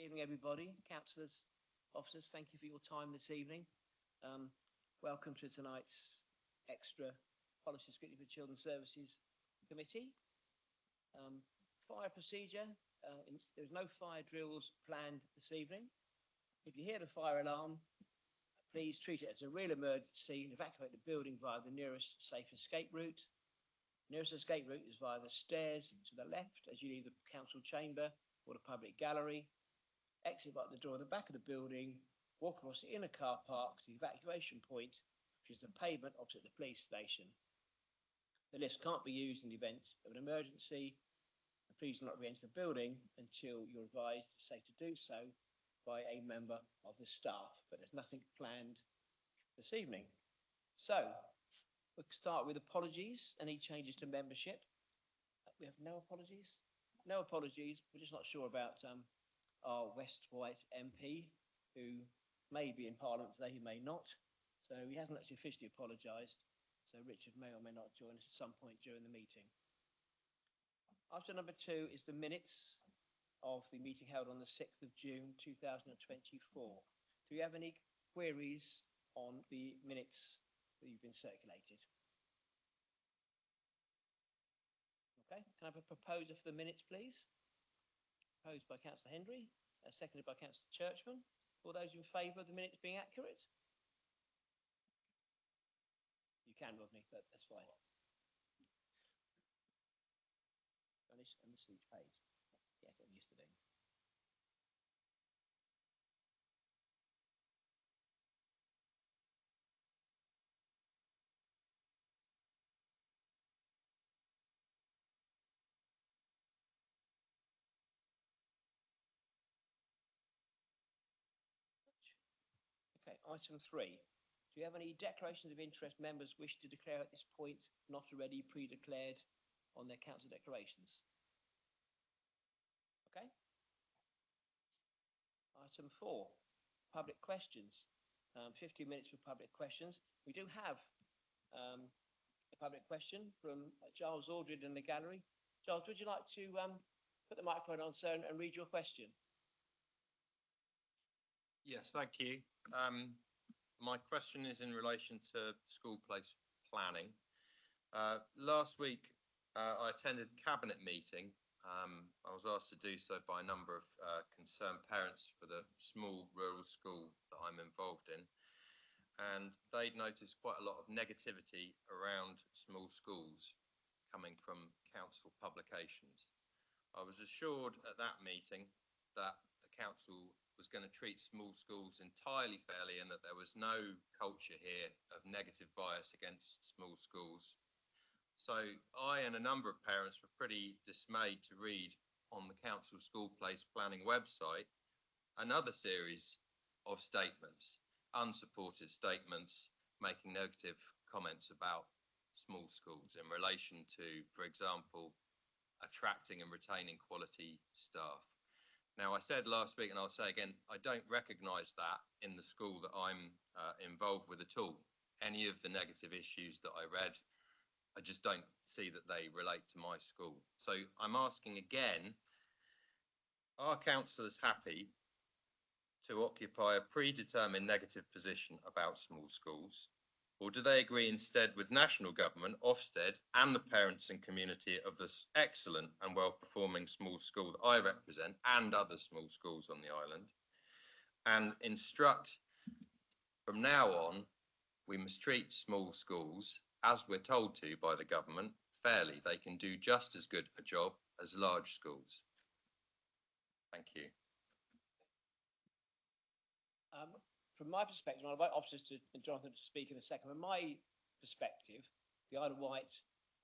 Good evening, everybody. Councillors, officers, thank you for your time this evening. Welcome to tonight's extra Policy Scrutiny for Children's Services Committee. Fire procedure. There's no fire drills planned this evening. If you hear the fire alarm, please treat it as a real emergency and evacuate the building via the nearest safe escape route. Nearest escape route is via the stairs to the left as you leave the council chamber or the public gallery. Exit by the door at the back of the building, walk across the inner car park to the evacuation point, which is the pavement opposite the police station. The lifts can't be used in the event of an emergency. Please do not re-enter the building until you're advised safe to do so by a member of the staff, but there's nothing planned this evening. So we'll start with apologies. Any changes to membership? We have no apologies? No apologies. We're just not sure about our West White MP, who may be in Parliament today, who may not. So he hasn't actually officially apologised. So Richard may or may not join us at some point during the meeting. Item number 2 is the minutes of the meeting held on the 6th of June 2024. Do we have any queries on the minutes that you've been circulated? Okay, can I have a proposer for the minutes, please? Proposed by Councillor Hendry, seconded by Councillor Churchman. All those in favour of the minutes being accurate? You can, Rodney, but that's fine. On this each page. Yes, I'm used to doing. Okay, item 3. Do you have any declarations of interest members wish to declare at this point, not already pre-declared on their council declarations? Okay. Item 4, public questions. 15 minutes for public questions. We do have a public question from Giles Aldred in the gallery. Giles, would you like to put the microphone on, sir, and read your question? Yes, thank you. My question is in relation to school place planning. Last week, I attended a cabinet meeting. I was asked to do so by a number of concerned parents for the small rural school that I'm involved in. And they'd noticed quite a lot of negativity around small schools coming from council publications. I was assured at that meeting that the council was going to treat small schools entirely fairly and that there was no culture here of negative bias against small schools. So I and a number of parents were pretty dismayed to read on the council school place planning website another series of statements, unsupported statements, making negative comments about small schools in relation to, for example, attracting and retaining quality staff. Now, I said last week, and I'll say again, I don't recognise that in the school that I'm involved with at all. Any of the negative issues that I read, I just don't see that they relate to my school. So I'm asking again, are councillors happy to occupy a predetermined negative position about small schools? Or do they agree instead with national government, Ofsted, and the parents and community of this excellent and well-performing small school that I represent and other small schools on the island, and instruct from now on, we must treat small schools, as we're told to by the government, fairly. They can do just as good a job as large schools. Thank you. From my perspective, I'll invite officers and Jonathan to speak in a second. From my perspective, the Isle of Wight,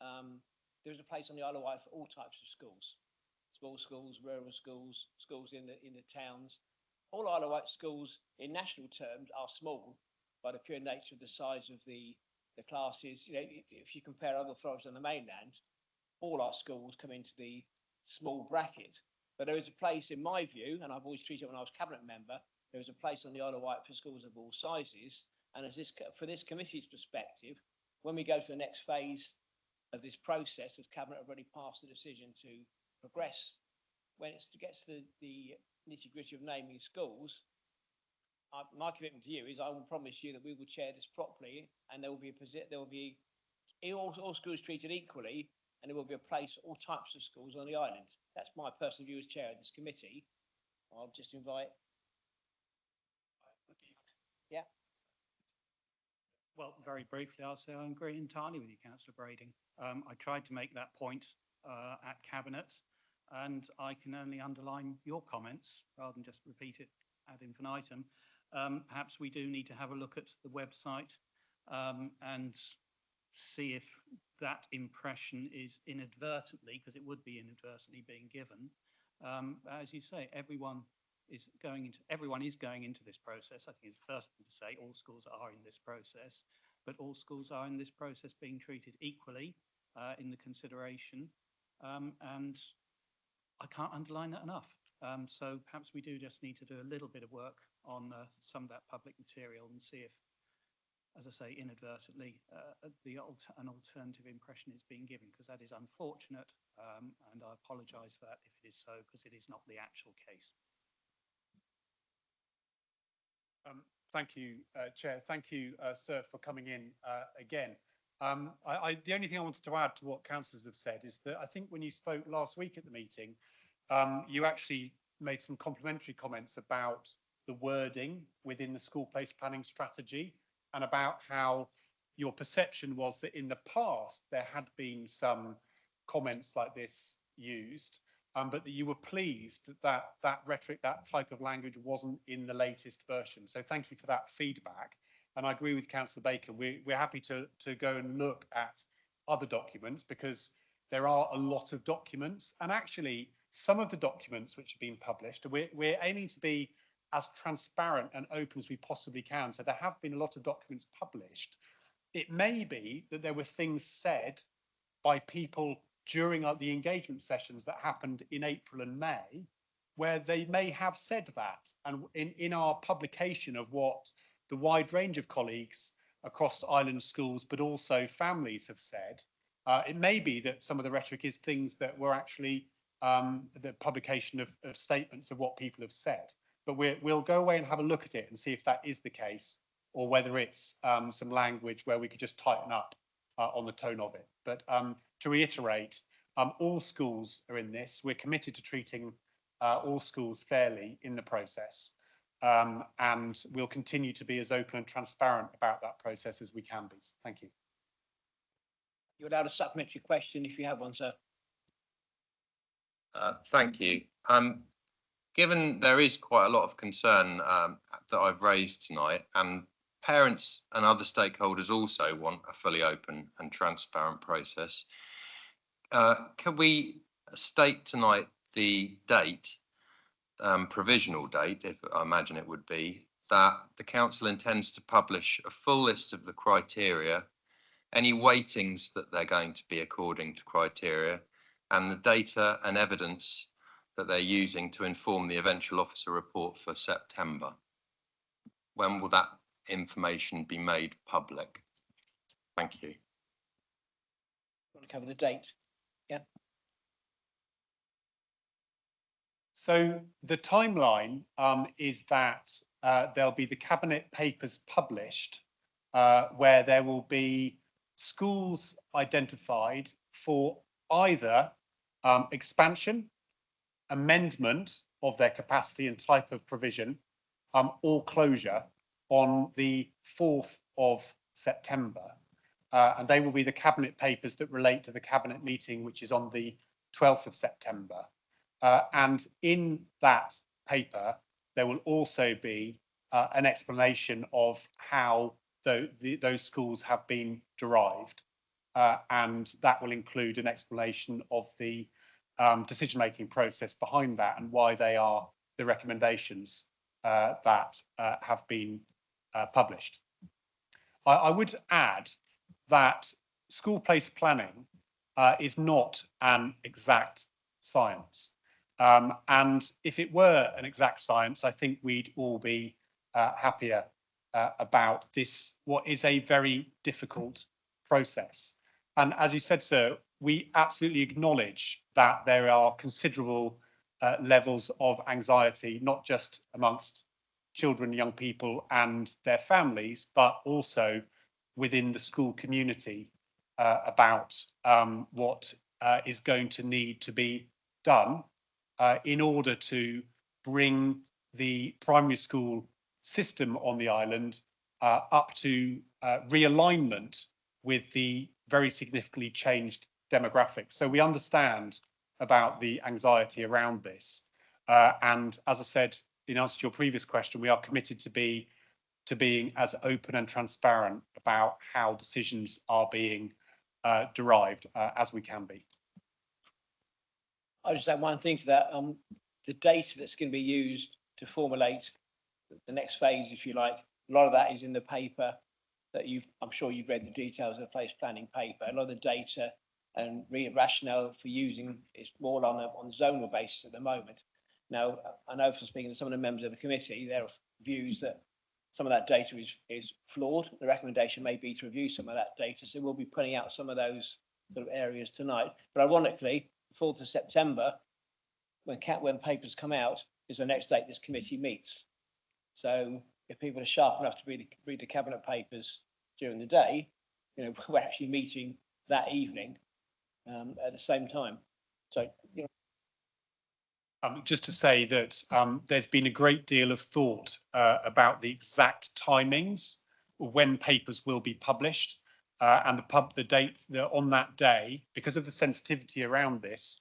there is a place on the Isle of Wight for all types of schools. Small schools, rural schools, schools in the towns. All Isle of Wight schools in national terms are small by the pure nature of the size of the classes. You know, if you compare other authorities on the mainland, all our schools come into the small bracket. But there is a place, in my view, and I've always treated it when I was cabinet member, there is a place on the Isle of Wight for schools of all sizes. And for this committee's perspective, when we go to the next phase of this process, as Cabinet have already passed the decision to progress when it gets to the nitty-gritty of naming schools, my commitment to you is I will promise you that we will chair this properly, and there will be all schools treated equally, and there will be a place for all types of schools on the island. That's my personal view as chair of this committee. I'll just invite. Yeah. Well, very briefly, I'll say I agree entirely with you, Councillor Brading. I tried to make that point at Cabinet, and I can only underline your comments rather than just repeat it ad infinitum. Perhaps we do need to have a look at the website and see if that impression is inadvertently, because it would be inadvertently being given. As you say, everyone is going into this process. I think it's the first thing to say. All schools are in this process, but all schools are in this process being treated equally in the consideration, and I can't underline that enough. So perhaps we do just need to do a little bit of work on some of that public material and see if, as I say, inadvertently, an alternative impression is being given, because that is unfortunate, and I apologise for that if it is so, because it is not the actual case. Thank you, Chair. Thank you, sir, for coming in again. The only thing I wanted to add to what councillors have said is that I think when you spoke last week at the meeting, you actually made some complimentary comments about the wording within the school place planning strategy, and about how your perception was that in the past there had been some comments like this used, but that you were pleased that that rhetoric, that type of language wasn't in the latest version. So thank you for that feedback. And I agree with Councillor Bacon. We're happy to go and look at other documents, because there are a lot of documents, and actually some of the documents which have been published, we're aiming to be as transparent and open as we possibly can. So there have been a lot of documents published. It may be that there were things said by people during the engagement sessions that happened in April and May, where they may have said that. And in our publication of what the wide range of colleagues across island schools, but also families, have said, it may be that some of the rhetoric is things that were actually the publication of statements of what people have said. But we'll go away and have a look at it and see if that is the case, or whether it's some language where we could just tighten up on the tone of it. But to reiterate, all schools are in this. We're committed to treating all schools fairly in the process, and we'll continue to be as open and transparent about that process as we can be. Thank you. You're allowed a supplementary question if you have one, sir. Thank you. Given there is quite a lot of concern that I've raised tonight, and parents and other stakeholders also want a fully open and transparent process, can we state tonight the date, provisional date, if I imagine it would be, that the council intends to publish a full list of the criteria, any weightings that they're going to be according to criteria, and the data and evidence that they're using to inform the eventual officer report for September? When will that information be made public? Thank you. Want to cover the date? Yeah. So the timeline is that there'll be the Cabinet papers published, where there will be schools identified for either expansion, amendment of their capacity and type of provision, or closure on the 4th of September. And they will be the Cabinet papers that relate to the Cabinet meeting, which is on the 12th of September. And in that paper, there will also be an explanation of how those schools have been derived. And that will include an explanation of the decision-making process behind that, and why they are the recommendations that have been published. I would add that school place planning is not an exact science. And if it were an exact science, I think we'd all be happier about this, what is a very difficult process. And as you said, sir, we absolutely acknowledge that there are considerable levels of anxiety, not just amongst children, young people and their families, but also within the school community about what is going to need to be done in order to bring the primary school system on the island up to realignment with the very significantly changed demographics. So we understand about the anxiety around this. And as I said, in answer to your previous question, we are committed to being as open and transparent about how decisions are being derived as we can be. I'll just add one thing to that. The data that's going to be used to formulate the next phase, if you like, a lot of that is in the paper that I'm sure you've read the details of the place planning paper. A lot of the data and rationale for using is more on a zonal basis at the moment. Now, I know from speaking to some of the members of the committee, there are views that some of that data is flawed. The recommendation may be to review some of that data. So we'll be putting out some of those sort of areas tonight. But ironically, 4th of September, when papers come out, is the next date this committee meets. So if people are sharp enough to read the cabinet papers during the day, you know, we're actually meeting that evening at the same time. So, you know. Just to say that there's been a great deal of thought about the exact timings when papers will be published and the date on that day, because of the sensitivity around this,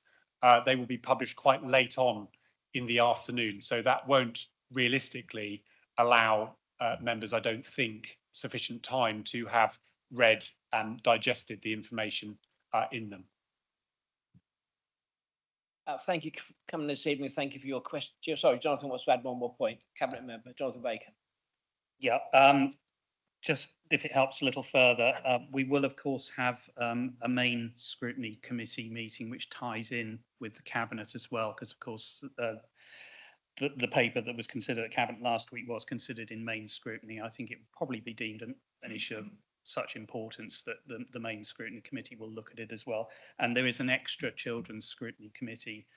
they will be published quite late on in the afternoon. So that won't realistically allow members, I don't think, sufficient time to have read and digested the information in them. Thank you for coming this evening. Thank you for your question. Sorry, Jonathan wants to add one more point. Cabinet member, Jonathan Baker. Yeah, just if it helps a little further, we will of course have a main scrutiny committee meeting which ties in with the cabinet as well, because of course the paper that was considered at cabinet last week was considered in main scrutiny. I think it would probably be deemed an issue of such importance that the main scrutiny committee will look at it as well. And there is an extra children's scrutiny committee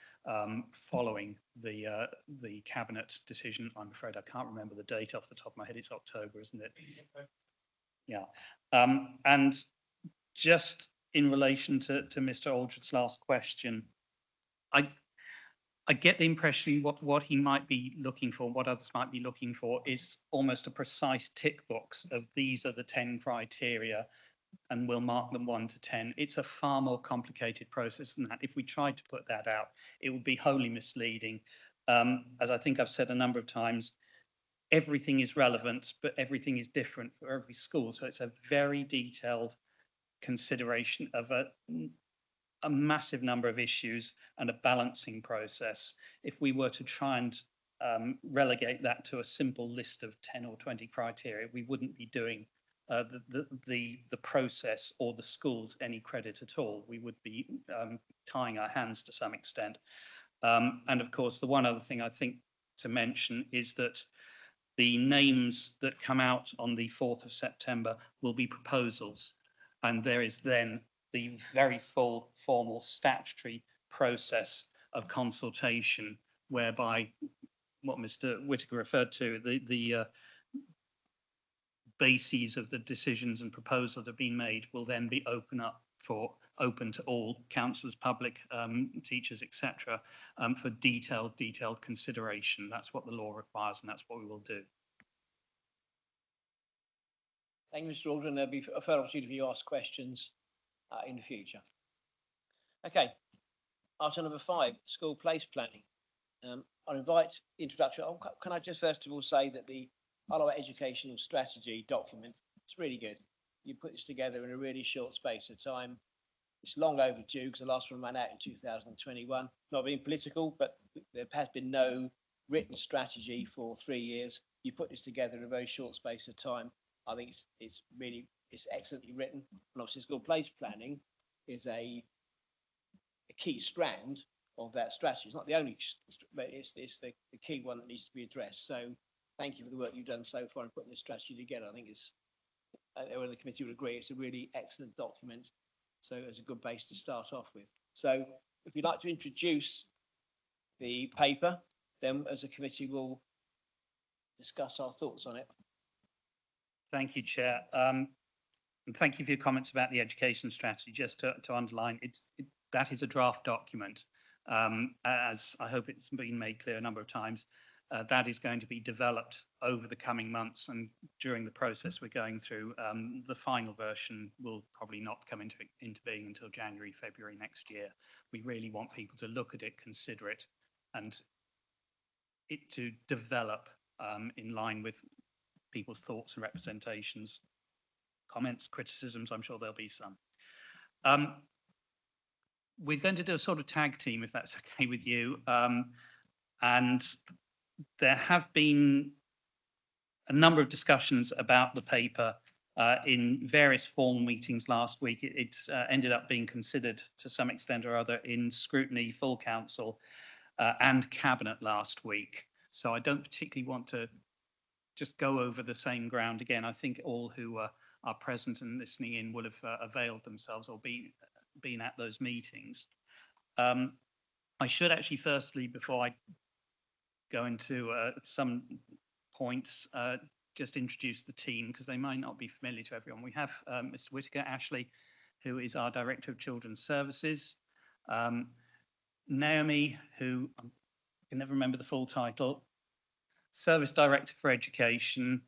following the cabinet decision. I'm afraid I can't remember the date off the top of my head. It's October, isn't it? Yeah. And just in relation to Mr. Aldred's last question, I get the impression what he might be looking for, what others might be looking for, is almost a precise tick box of these are the 10 criteria and we'll mark them 1 to 10. It's a far more complicated process than that. If we tried to put that out, it would be wholly misleading. As I think I've said a number of times, everything is relevant, but everything is different for every school. So it's a very detailed consideration of a massive number of issues and a balancing process. If we were to try and relegate that to a simple list of 10 or 20 criteria, we wouldn't be doing the process or the schools any credit at all. We would be tying our hands to some extent. And of course, the one other thing I think to mention is that the names that come out on the 4th of September will be proposals. And there is then the very full formal statutory process of consultation, whereby what Mr. Whittaker referred to, the bases of the decisions and proposals that have been made will then be open to all councillors, public, teachers, etc., for detailed consideration. That's what the law requires, and that's what we will do. Thank you, Mr. Aldrin. There'll be a further opportunity for you to ask questions in the future. Okay, item number 5, school place planning. I'll invite introduction. Can I just first of all say that the Isle Educational Strategy document is really good. You put this together in a really short space of time. It's long overdue because the last one ran out in 2021. Not being political, but there has been no written strategy for 3 years. You put this together in a very short space of time. I think it's excellently written. And obviously school place planning is a key strand of that strategy. It's not the only, but it's the key one that needs to be addressed. So thank you for the work you've done so far in putting this strategy together. I think the committee would agree, it's a really excellent document. So it's a good base to start off with. So if you'd like to introduce the paper, then as a committee we'll discuss our thoughts on it. Thank you, Chair. And thank you for your comments about the education strategy. Just to underline, that is a draft document. As I hope it's been made clear a number of times, that is going to be developed over the coming months, and during the process we're going through, the final version will probably not come into being until January, February next year. We really want people to look at it, consider it, and it to develop in line with people's thoughts and representations, comments, criticisms. I'm sure there'll be some. We're going to do a sort of tag team, if that's okay with you. And there have been a number of discussions about the paper in various formal meetings last week. It ended up being considered to some extent or other in Scrutiny, full council, and Cabinet last week. So I don't particularly want to just go over the same ground again. I think all who are present and listening in will have availed themselves or been at those meetings. I should actually firstly, before I go into some points, just introduce the team because they might not be familiar to everyone. We have Mr. Whitaker, Ashley, who is our Director of Children's Services, Naomi, who I can never remember the full title, Service Director for Education,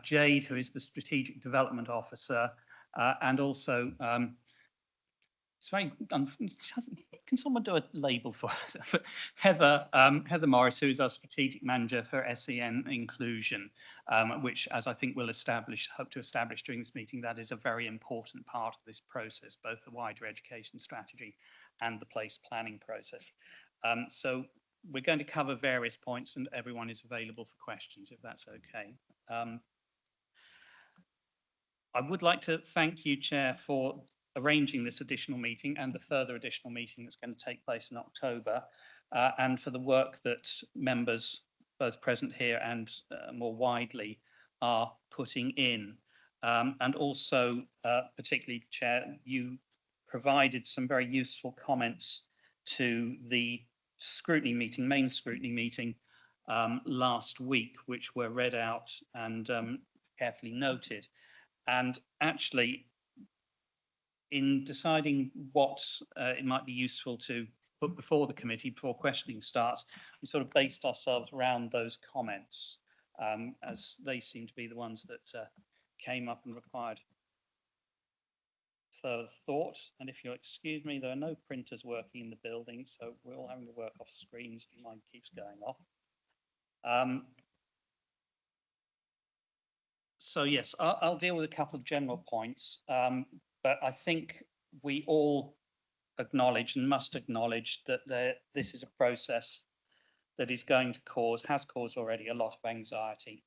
Jade, who is the Strategic Development Officer, and also it's very, can someone do a label for us? Heather Morris, who is our Strategic Manager for SEN Inclusion, which, as I think we'll hope to establish during this meeting, that is a very important part of this process, both the wider education strategy and the place planning process. So we're going to cover various points and everyone is available for questions, if that's okay. I would like to thank you, Chair, for arranging this additional meeting and the further additional meeting that's going to take place in October, and for the work that members, both present here and more widely, are putting in. And also, particularly, Chair, you provided some very useful comments to the scrutiny meeting, main scrutiny meeting last week, which were read out and carefully noted. And actually, in deciding what it might be useful to put before the committee before questioning starts, we sort of based ourselves around those comments, as they seem to be the ones that came up and required further thought. And if you'll excuse me, there are no printers working in the building, so we're all having to work off screens if mine keeps going off. So yes, I'll deal with a couple of general points, but I think we all acknowledge and must acknowledge that this is a process that is going to has caused already a lot of anxiety,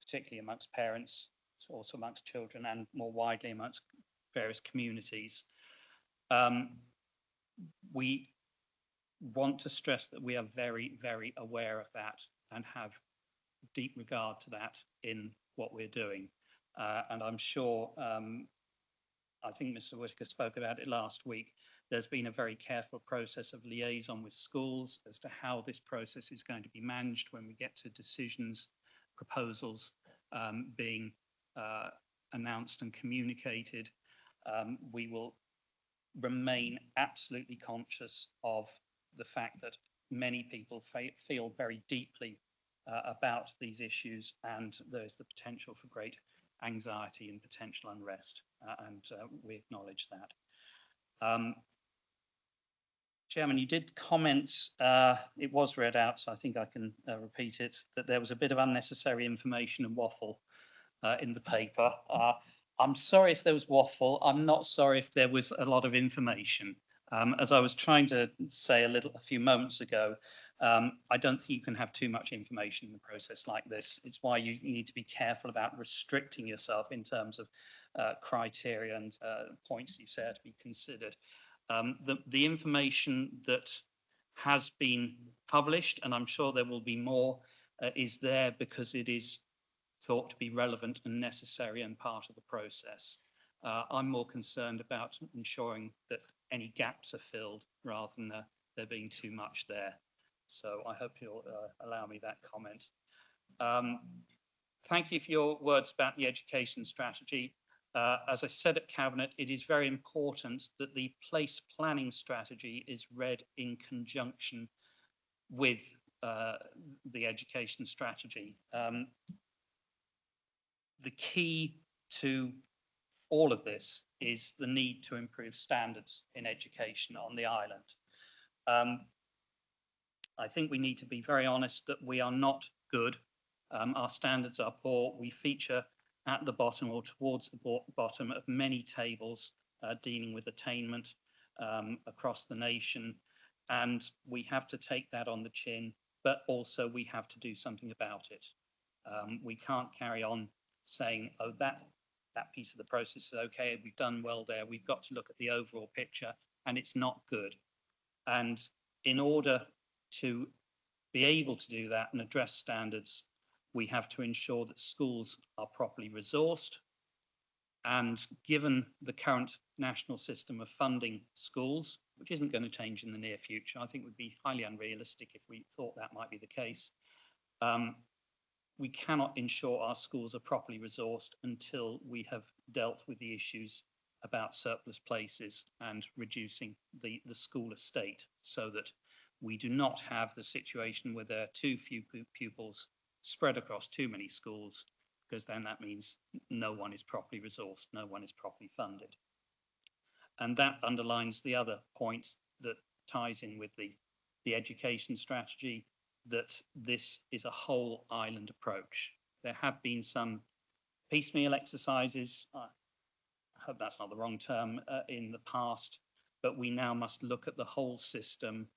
particularly amongst parents, also amongst children, and more widely amongst various communities. We want to stress that we are very, very aware of that and have deep regard to that in what we're doing. And I'm sure, I think Mr. Whitaker spoke about it last week, there's been a very careful process of liaison with schools as to how this process is going to be managed when we get to decisions, proposals being announced and communicated. We will remain absolutely conscious of the fact that many people feel very deeply about these issues, and there's the potential for great anxiety and potential unrest, and we acknowledge that. Chairman, you did comment, it was read out, so I think I can repeat it, that there was a bit of unnecessary information and waffle in the paper. I'm sorry if there was waffle. I'm not sorry if there was a lot of information. As I was trying to say a few moments ago, I don't think you can have too much information in a process like this. It's why you need to be careful about restricting yourself in terms of criteria and points you say are to be considered. The information that has been published, and I'm sure there will be more, is there because it is thought to be relevant and necessary and part of the process. I'm more concerned about ensuring that any gaps are filled rather than there being too much there. So I hope you'll allow me that comment. Thank you for your words about the education strategy. As I said at Cabinet, it is very important that the place planning strategy is read in conjunction with the education strategy. The key to all of this is the need to improve standards in education on the island. I think we need to be very honest that we are not good. Our standards are poor. We feature at the bottom or towards the bottom of many tables dealing with attainment across the nation. And we have to take that on the chin, but also we have to do something about it. We can't carry on saying, oh, that piece of the process is okay, we've done well there. We've got to look at the overall picture, and it's not good. And in order to be able to do that and address standards, we have to ensure that schools are properly resourced. And given the current national system of funding schools, which isn't going to change in the near future, I think would be highly unrealistic if we thought that might be the case. We cannot ensure our schools are properly resourced until we have dealt with the issues about surplus places and reducing the school estate, so that we do not have the situation where there are too few pupils spread across too many schools, because then that means no one is properly resourced, no one is properly funded. And that underlines the other point that ties in with the education strategy, that this is a whole island approach. There have been some piecemeal exercises, I hope that's not the wrong term, in the past, but we now must look at the whole system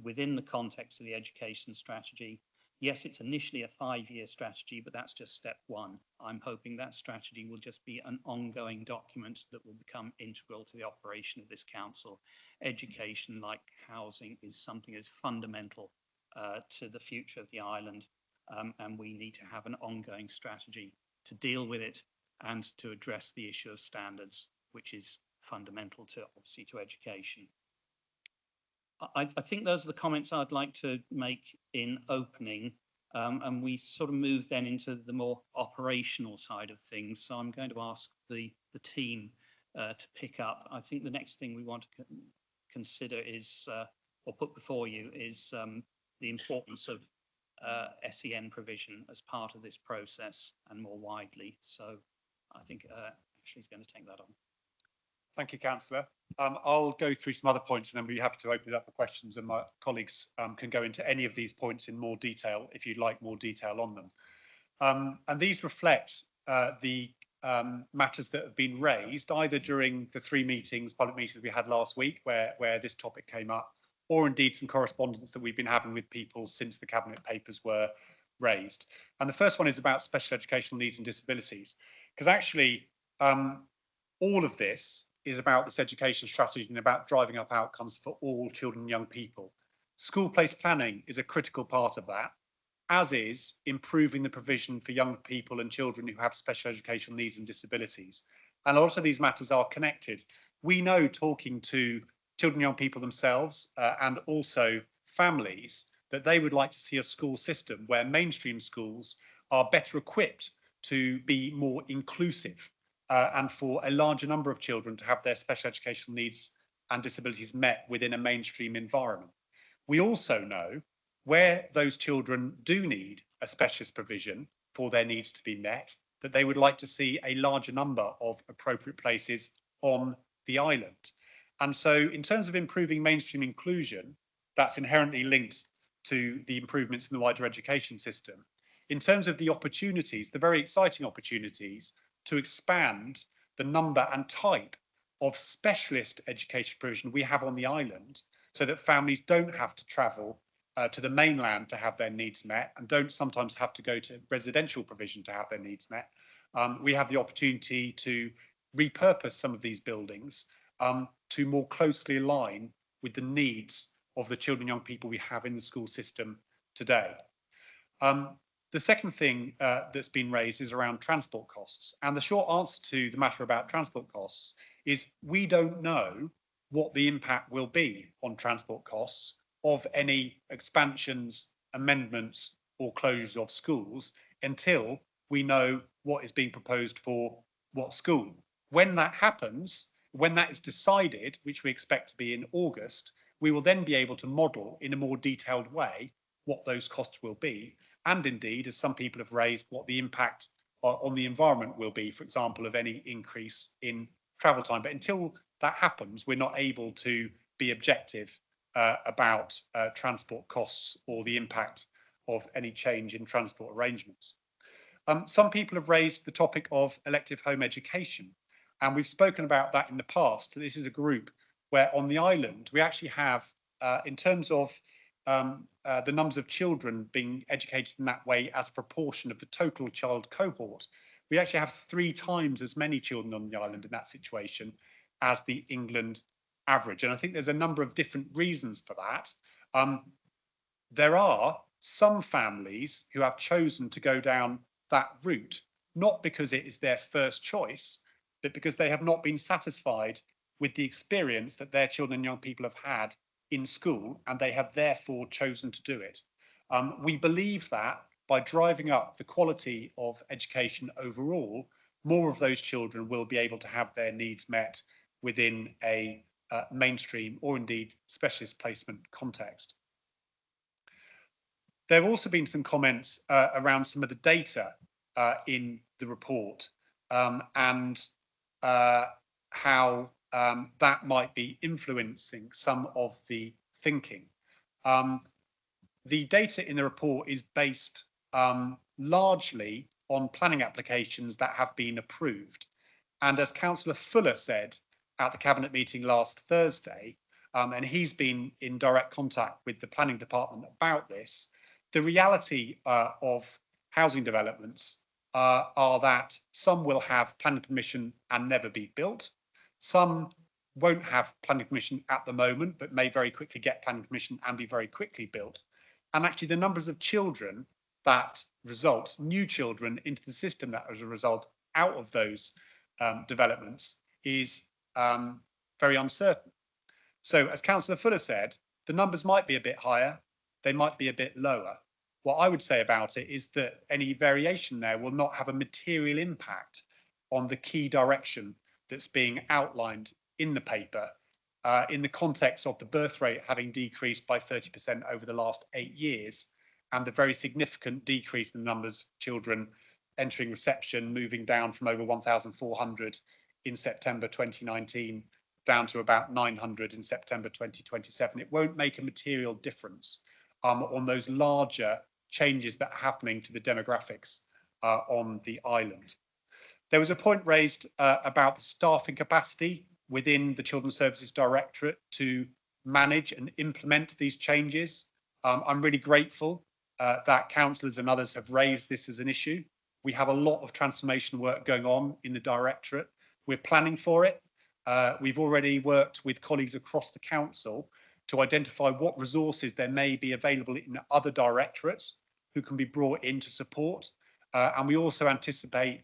within the context of the education strategy. Yes, it's initially a 5-year strategy, but that's just step one. I'm hoping that strategy will just be an ongoing document that will become integral to the operation of this council. Education, like housing, is something as fundamental to the future of the island, and we need to have an ongoing strategy to deal with it and to address the issue of standards, which is fundamental to, obviously, to education. I think those are the comments I'd like to make in opening, and we sort of move then into the more operational side of things. So I'm going to ask the team to pick up. I think the next thing we want to consider is, or put before you, is the importance of SEN provision as part of this process and more widely. So I think Ashley's going to take that on. Thank you, Councillor. I'll go through some other points and then we'll be happy to open it up for questions, and my colleagues can go into any of these points in more detail if you'd like more detail on them. And these reflect the matters that have been raised either during the 3 public meetings we had last week where this topic came up, or indeed some correspondence that we've been having with people since the Cabinet papers were raised. And the first one is about special educational needs and disabilities, because actually all of this is about this education strategy and about driving up outcomes for all children and young people. School place planning is a critical part of that, as is improving the provision for young people and children who have special educational needs and disabilities. And a lot of these matters are connected. We know, talking to children and young people themselves and also families, that they would like to see a school system where mainstream schools are better equipped to be more inclusive and for a larger number of children to have their special educational needs and disabilities met within a mainstream environment. We also know where those children do need a specialist provision for their needs to be met, that they would like to see a larger number of appropriate places on the island. And so in terms of improving mainstream inclusion, that's inherently linked to the improvements in the wider education system. In terms of the opportunities, the very exciting opportunities to expand the number and type of specialist education provision we have on the island, so that families don't have to travel to the mainland to have their needs met and don't sometimes have to go to residential provision to have their needs met. We have the opportunity to repurpose some of these buildings to more closely align with the needs of the children and young people we have in the school system today. The second thing that's been raised is around transport costs. And the short answer to the matter about transport costs is we don't know what the impact will be on transport costs of any expansions, amendments, or closures of schools until we know what is being proposed for what school. When that happens, when that is decided, which we expect to be in August, we will then be able to model in a more detailed way what those costs will be, and indeed, as some people have raised, what the impact on the environment will be, for example, of any increase in travel time. But until that happens, we're not able to be objective about transport costs or the impact of any change in transport arrangements. Some people have raised the topic of elective home education, and we've spoken about that in the past. This is a group where on the island we actually have, in terms of the numbers of children being educated in that way as a proportion of the total child cohort, we actually have 3 times as many children on the island in that situation as the England average. And I think there's a number of different reasons for that. There are some families who have chosen to go down that route, not because it is their first choice, but because they have not been satisfied with the experience that their children and young people have had in school, and they have therefore chosen to do it. We believe that by driving up the quality of education overall, more of those children will be able to have their needs met within a mainstream or indeed specialist placement context. There have also been some comments around some of the data in the report and how that might be influencing some of the thinking. The data in the report is based largely on planning applications that have been approved. And as Councillor Fuller said at the Cabinet meeting last Thursday, and he's been in direct contact with the planning department about this, the reality of housing developments are that some will have planning permission and never be built. Some won't have planning permission at the moment, but may very quickly get planning permission and be very quickly built. And actually the numbers of children that result, new children into the system that as a result out of those developments is very uncertain. So as Councillor Fuller said, the numbers might be a bit higher, they might be a bit lower. What I would say about it is that any variation there will not have a material impact on the key direction that's being outlined in the paper in the context of the birth rate having decreased by 30% over the last 8 years and the very significant decrease in the numbers of children entering reception, moving down from over 1,400 in September 2019 down to about 900 in September 2027. It won't make a material difference on those larger changes that are happening to the demographics on the island. There was a point raised about the staffing capacity within the Children's Services Directorate to manage and implement these changes. I'm really grateful that councillors and others have raised this as an issue. We have a lot of transformation work going on in the Directorate. We're planning for it. We've already worked with colleagues across the council to identify what resources there may be available in other directorates who can be brought in to support. And we also anticipate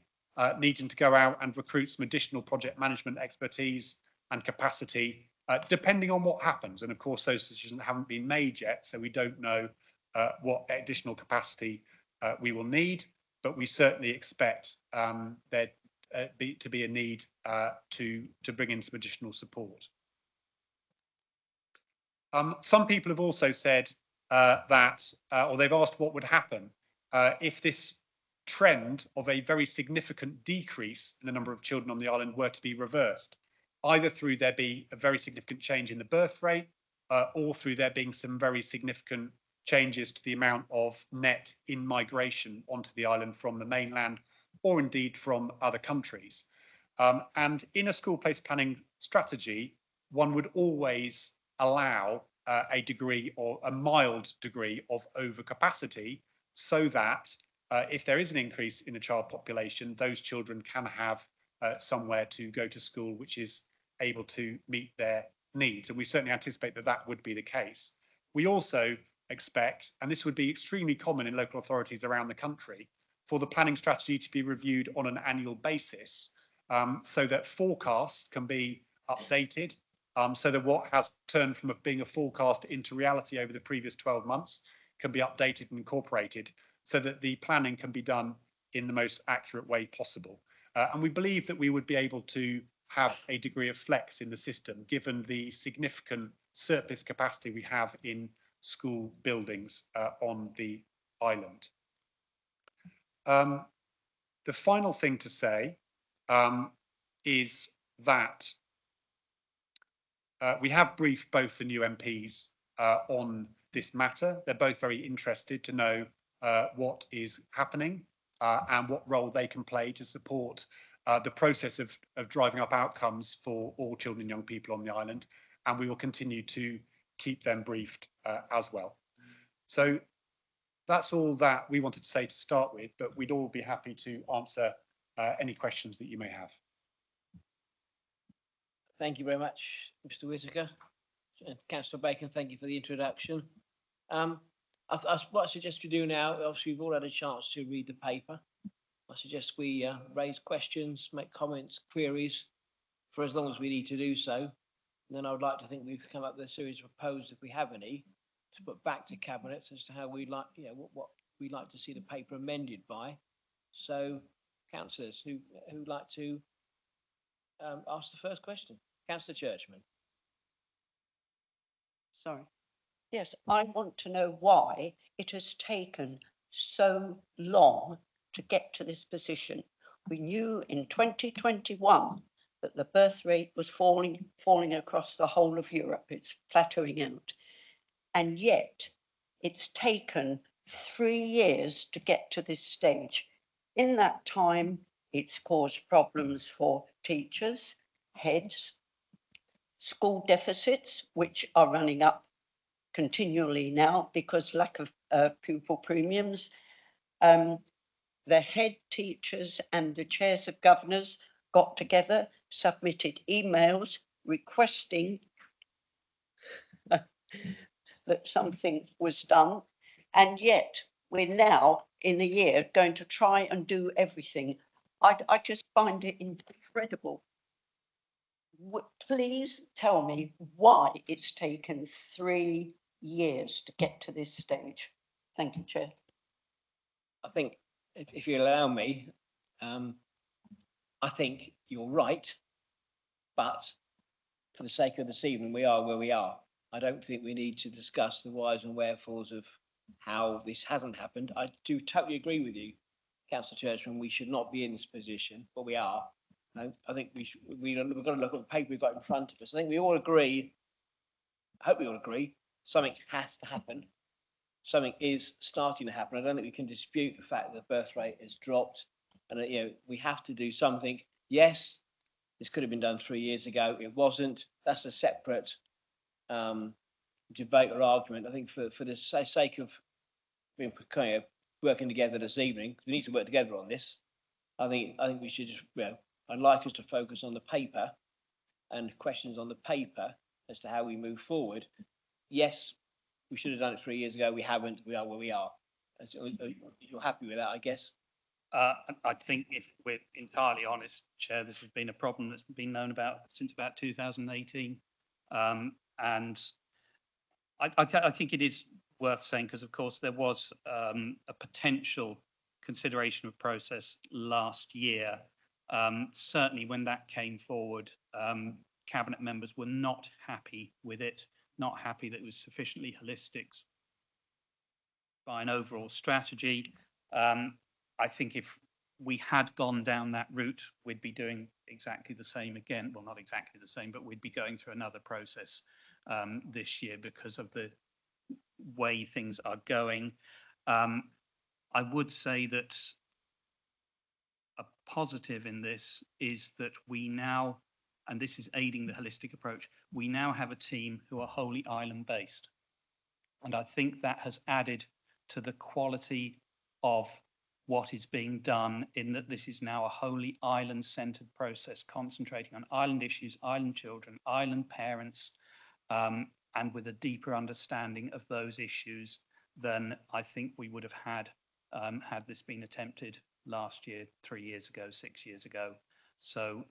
needing to go out and recruit some additional project management expertise and capacity, depending on what happens. And of course, those decisions haven't been made yet, so we don't know what additional capacity we will need, but we certainly expect there to be a need to bring in some additional support. Some people have also said that, or they've asked what would happen if this trend of a very significant decrease in the number of children on the island were to be reversed, either through there be a very significant change in the birth rate or through there being some very significant changes to the amount of net in migration onto the island from the mainland or indeed from other countries. And in a school-based planning strategy, one would always allow a degree or a mild degree of overcapacity so that if there is an increase in the child population, those children can have somewhere to go to school which is able to meet their needs. And we certainly anticipate that that would be the case. We also expect, and this would be extremely common in local authorities around the country, for the planning strategy to be reviewed on an annual basis so that forecasts can be updated so that what has turned from being a forecast into reality over the previous 12 months can be updated and incorporated so that the planning can be done in the most accurate way possible. And we believe that we would be able to have a degree of flex in the system, given the significant surplus capacity we have in school buildings on the island. The final thing to say is that we have briefed both the new MPs on this matter. They're both very interested to know what is happening and what role they can play to support the process of driving up outcomes for all children and young people on the island. And we will continue to keep them briefed as well. So that's all that we wanted to say to start with, but we'd all be happy to answer any questions that you may have. Thank you very much, Mr. Whitaker. Councillor Bacon, thank you for the introduction. What I suggest we do now, obviously we've all had a chance to read the paper. I suggest we raise questions, make comments, queries for as long as we need to do so. And then I would like to think we've come up with a series of proposals, if we have any, to put back to Cabinet as to how we'd like, what we'd like to see the paper amended by. So, councillors, who'd like to ask the first question? Councillor Churchman. Sorry. Yes, I want to know why it has taken so long to get to this position. We knew in 2021 that the birth rate was falling across the whole of Europe. It's plateauing out. And yet it's taken 3 years to get to this stage. In that time, it's caused problems for teachers, heads, school deficits, which are running up continually now because lack of pupil premiums. The head teachers and the chairs of governors got together, submitted emails requesting that something was done, and yet we're now in a year going to try and do everything. I just find it incredible. Please tell me why it's taken 3 years to get to this stage. Thank you, Chair. I think, if you allow me, I think you're right, but for the sake of this evening, we are where we are. I don't think we need to discuss the whys and wherefores of how this hasn't happened. I do totally agree with you, Councillor Churchman, we should not be in this position, but we are. I think we've got to look at the paper we've got in front of us. I think we all agree, I hope we all agree, something has to happen. Something is starting to happen. I don't think we can dispute the fact that the birth rate has dropped, and we have to do something. Yes, this could have been done 3 years ago. It wasn't. That's a separate debate or argument. I think for the sake of working together this evening, we need to work together on this. I think we should just, I'd like us to focus on the paper and questions on the paper as to how we move forward. Yes, we should have done it 3 years ago. We haven't. We are where we are. You're happy with that, I guess? I think if we're entirely honest, Chair, this has been a problem that's been known about since about 2018. And I think it is worth saying, because of course there was a potential consideration of process last year. Certainly when that came forward, Cabinet members were not happy with it, not happy that it was sufficiently holistic by an overall strategy. I think if we had gone down that route, we'd be doing exactly the same again. Well, not exactly the same, but we'd be going through another process this year because of the way things are going. I would say that a positive in this is that we now, and this is aiding the holistic approach, we now have a team who are wholly island based. And I think that has added to the quality of what is being done, in that this is now a wholly island centred process, concentrating on island issues, island children, island parents, and with a deeper understanding of those issues than I think we would have had had this been attempted last year, 3 years ago, 6 years ago. So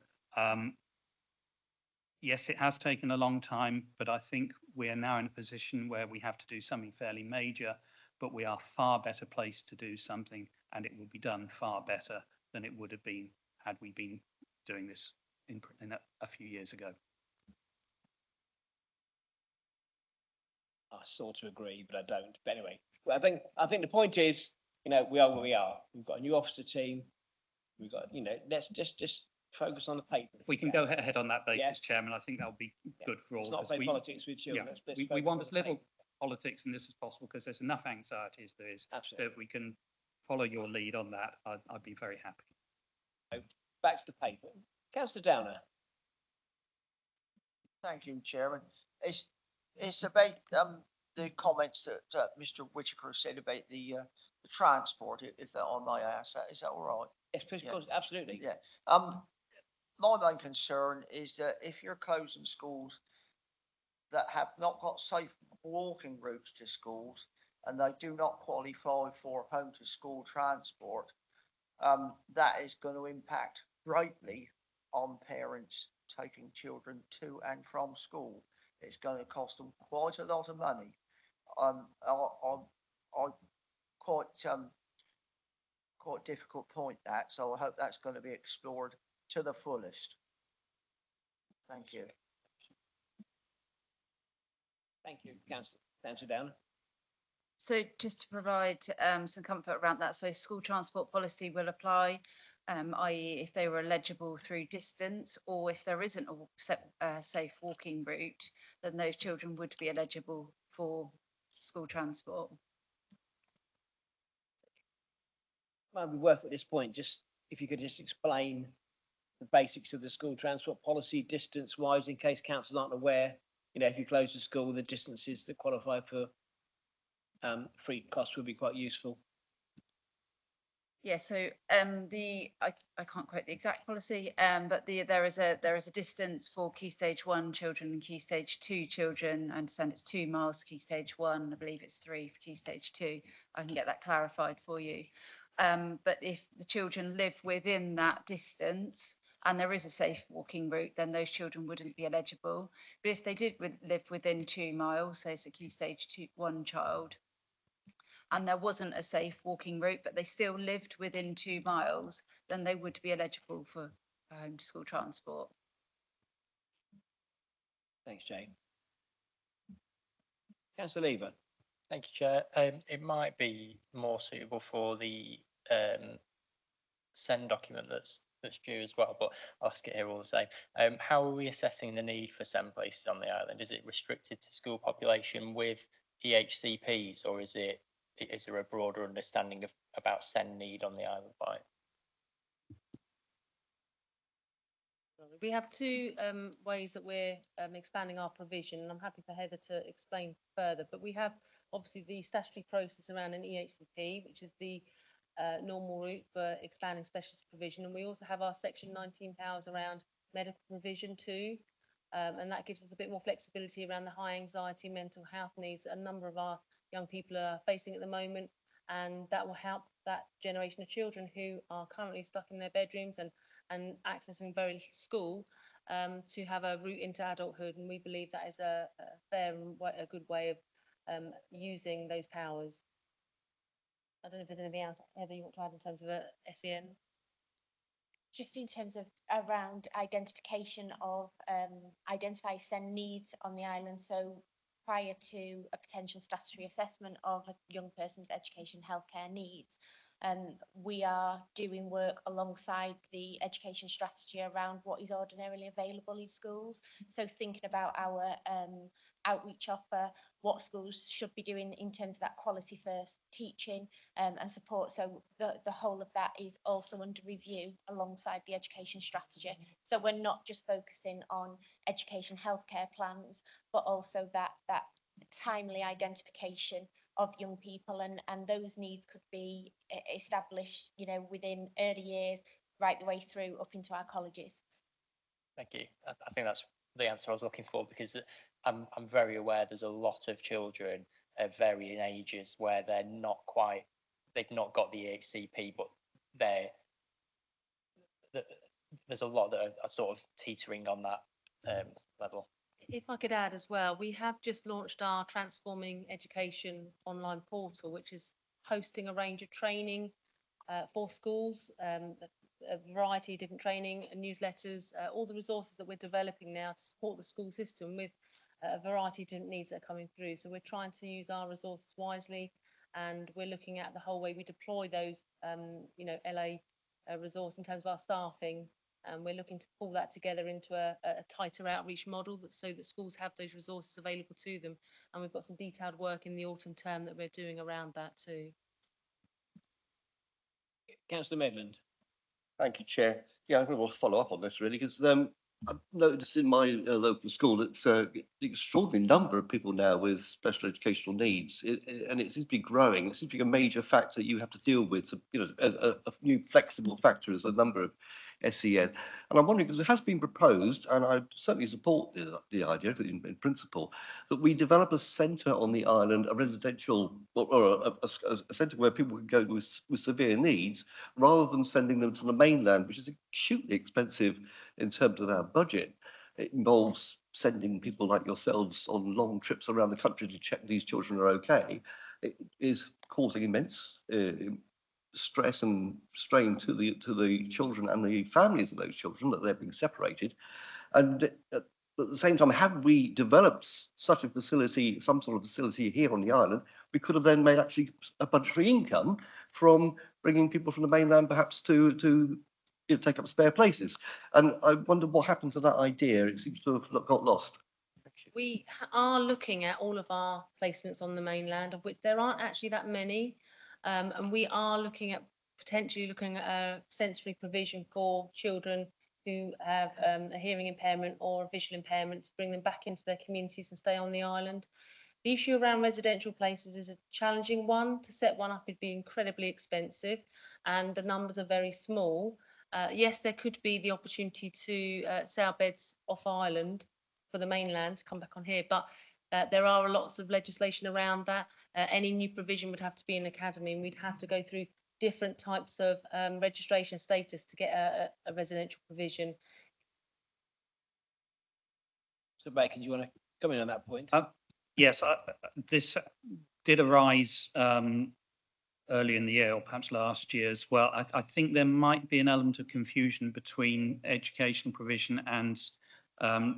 Yes, it has taken a long time, but I think we are now in a position where we have to do something fairly major, but we are far better placed to do something, and it will be done far better than it would have been had we been doing this in a few years ago. I sort of agree, but I don't. But anyway, well, I think the point is, you know, we are where we are. We've got a new officer team. We've got, you know, let's just focus on the paper. If we can go ahead on that basis, Chairman, I think that would be good for all. Let's not 'cause play we- politics with Yeah, children. Let's we focus want on as the little paper. politics in this as possible because there's enough anxiety as there is. Absolutely. So if we can follow your lead on that, I'd be very happy. Back to the paper. Councillor Downer. Thank you, Chairman. It's about the comments that Mr. Whitaker said about the transport, if that I may ask that, is that all right? Yes, please, Yeah. absolutely. Yeah. My main concern is that if you're closing schools that have not got safe walking routes to schools and they do not qualify for home to school transport, that is going to impact greatly on parents taking children to and from school. It's going to cost them quite a lot of money. I quite difficult point that, so I hope that's going to be explored to the fullest. Thank you. Thank you, Councillor Downer. So just to provide some comfort around that, so school transport policy will apply, i.e. if they were eligible through distance, or if there isn't a safe walking route, then those children would be eligible for school transport. Might be worth at this point, just if you could just explain the basics of the school transport policy distance wise, in case councillors aren't aware, you know, if you close the school, the distances that qualify for free costs would be quite useful. Yeah, so I can't quote the exact policy, but there is a distance for Key Stage 1 children and Key Stage 2 children. I understand it's 2 miles for Key Stage 1. I believe it's 3 for Key Stage 2. I can get that clarified for you. But if the children live within that distance and there is a safe walking route, then those children wouldn't be eligible. But if they did live within 2 miles, say it's a Key Stage 1 child, and there wasn't a safe walking route, but they still lived within 2 miles, then they would be eligible for home to school transport. Thanks, Jane. Councillor Lever. Thank you, Chair. It might be more suitable for the SEND document that's due as well, but I'll ask it here all the same. How are we assessing the need for SEND places on the island? Is it restricted to school population with EHCPs, or is there a broader understanding about SEND need on the island? We have two ways that we're expanding our provision, and I'm happy for Heather to explain further. But we have obviously the statutory process around an EHCP, which is the normal route for expanding specialist provision, and we also have our Section 19 powers around medical provision too, and that gives us a bit more flexibility around the high anxiety, mental health needs a number of our young people are facing at the moment, and that will help that generation of children who are currently stuck in their bedrooms and accessing very little school to have a route into adulthood. And we believe that is a fair and a good way of using those powers. I don't know if there's anything else, Heather, you want to add in terms of SEN? Just in terms of around identification of identify SEN needs on the island. So prior to a potential statutory assessment of a young person's education healthcare needs, we are doing work alongside the education strategy around what is ordinarily available in schools. So thinking about our outreach offer, what schools should be doing in terms of that quality first teaching and support. So the whole of that is also under review alongside the education strategy. So we're not just focusing on education healthcare plans, but also that timely identification of young people, and those needs could be established, you know, within early years, right the way through up into our colleges. Thank you. I think that's the answer I was looking for, because I'm very aware there's a lot of children of varying ages where they've not got the EHCP, but there's a lot that are sort of teetering on that level? If I could add as well, we have just launched our Transforming Education online portal, which is hosting a range of training for schools, a variety of different training, newsletters, all the resources that we're developing now to support the school system with a variety of different needs that are coming through. So we're trying to use our resources wisely, and we're looking at the whole way we deploy those, LA resource in terms of our staffing. And we're looking to pull that together into a tighter outreach model so that schools have those resources available to them. And we've got some detailed work in the autumn term that we're doing around that too. Councillor Medland. Thank you, Chair. Yeah, I'm going to follow up on this really because I've noticed in my local school it's an extraordinary number of people now with special educational needs, and it seems to be growing. It seems to be a major factor you have to deal with. So, you know, a new flexible factor is a number of SEN. And I'm wondering, because it has been proposed, and I certainly support the idea in principle, that we develop a centre on the island, a residential or a centre where people can go with severe needs, rather than sending them to the mainland, which is acutely expensive in terms of our budget. It involves sending people like yourselves on long trips around the country to check these children are okay. It is causing immense stress and strain to the children and the families of those children, that they're being separated. And at the same time, had we developed such a facility, some sort of facility here on the island, we could have then made actually a budgetary income from bringing people from the mainland perhaps to take up spare places. And I wonder what happened to that idea. It seems to have got lost. We are looking at all of our placements on the mainland, of which there aren't actually that many. And we are potentially looking at a sensory provision for children who have a hearing impairment or a visual impairment, to bring them back into their communities and stay on the island. The issue around residential places is a challenging one. To set one up would be incredibly expensive, and the numbers are very small. Yes, there could be the opportunity to sell beds off island for the mainland to come back on here, but there are lots of legislation around that. Any new provision would have to be an academy, and we'd have to go through different types of registration status to get a residential provision. So Bacon, do you want to come in on that point? Yes, this did arise early in the year, or perhaps last year as well. I think there might be an element of confusion between educational provision and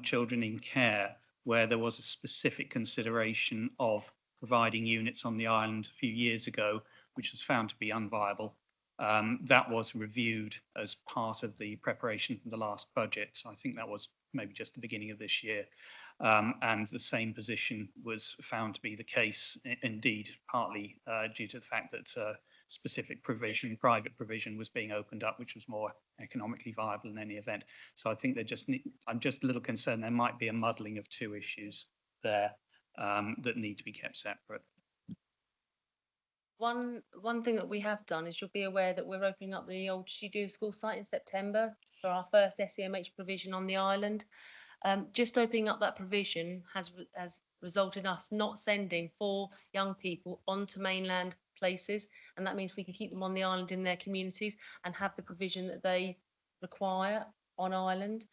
children in care, where there was a specific consideration of providing units on the island a few years ago, which was found to be unviable. That was reviewed as part of the preparation for the last budget. So I think that was maybe just the beginning of this year. And the same position was found to be the case, indeed, partly due to the fact that specific provision, private provision, was being opened up, which was more economically viable in any event. So I think I'm just a little concerned there might be a muddling of two issues there that need to be kept separate. One thing that we have done is, you'll be aware that we're opening up the old studio school site in September for our first SEMH provision on the island. Just opening up that provision has resulted in us not sending 4 young people onto mainland places, and that means we can keep them on the island in their communities and have the provision that they require on island.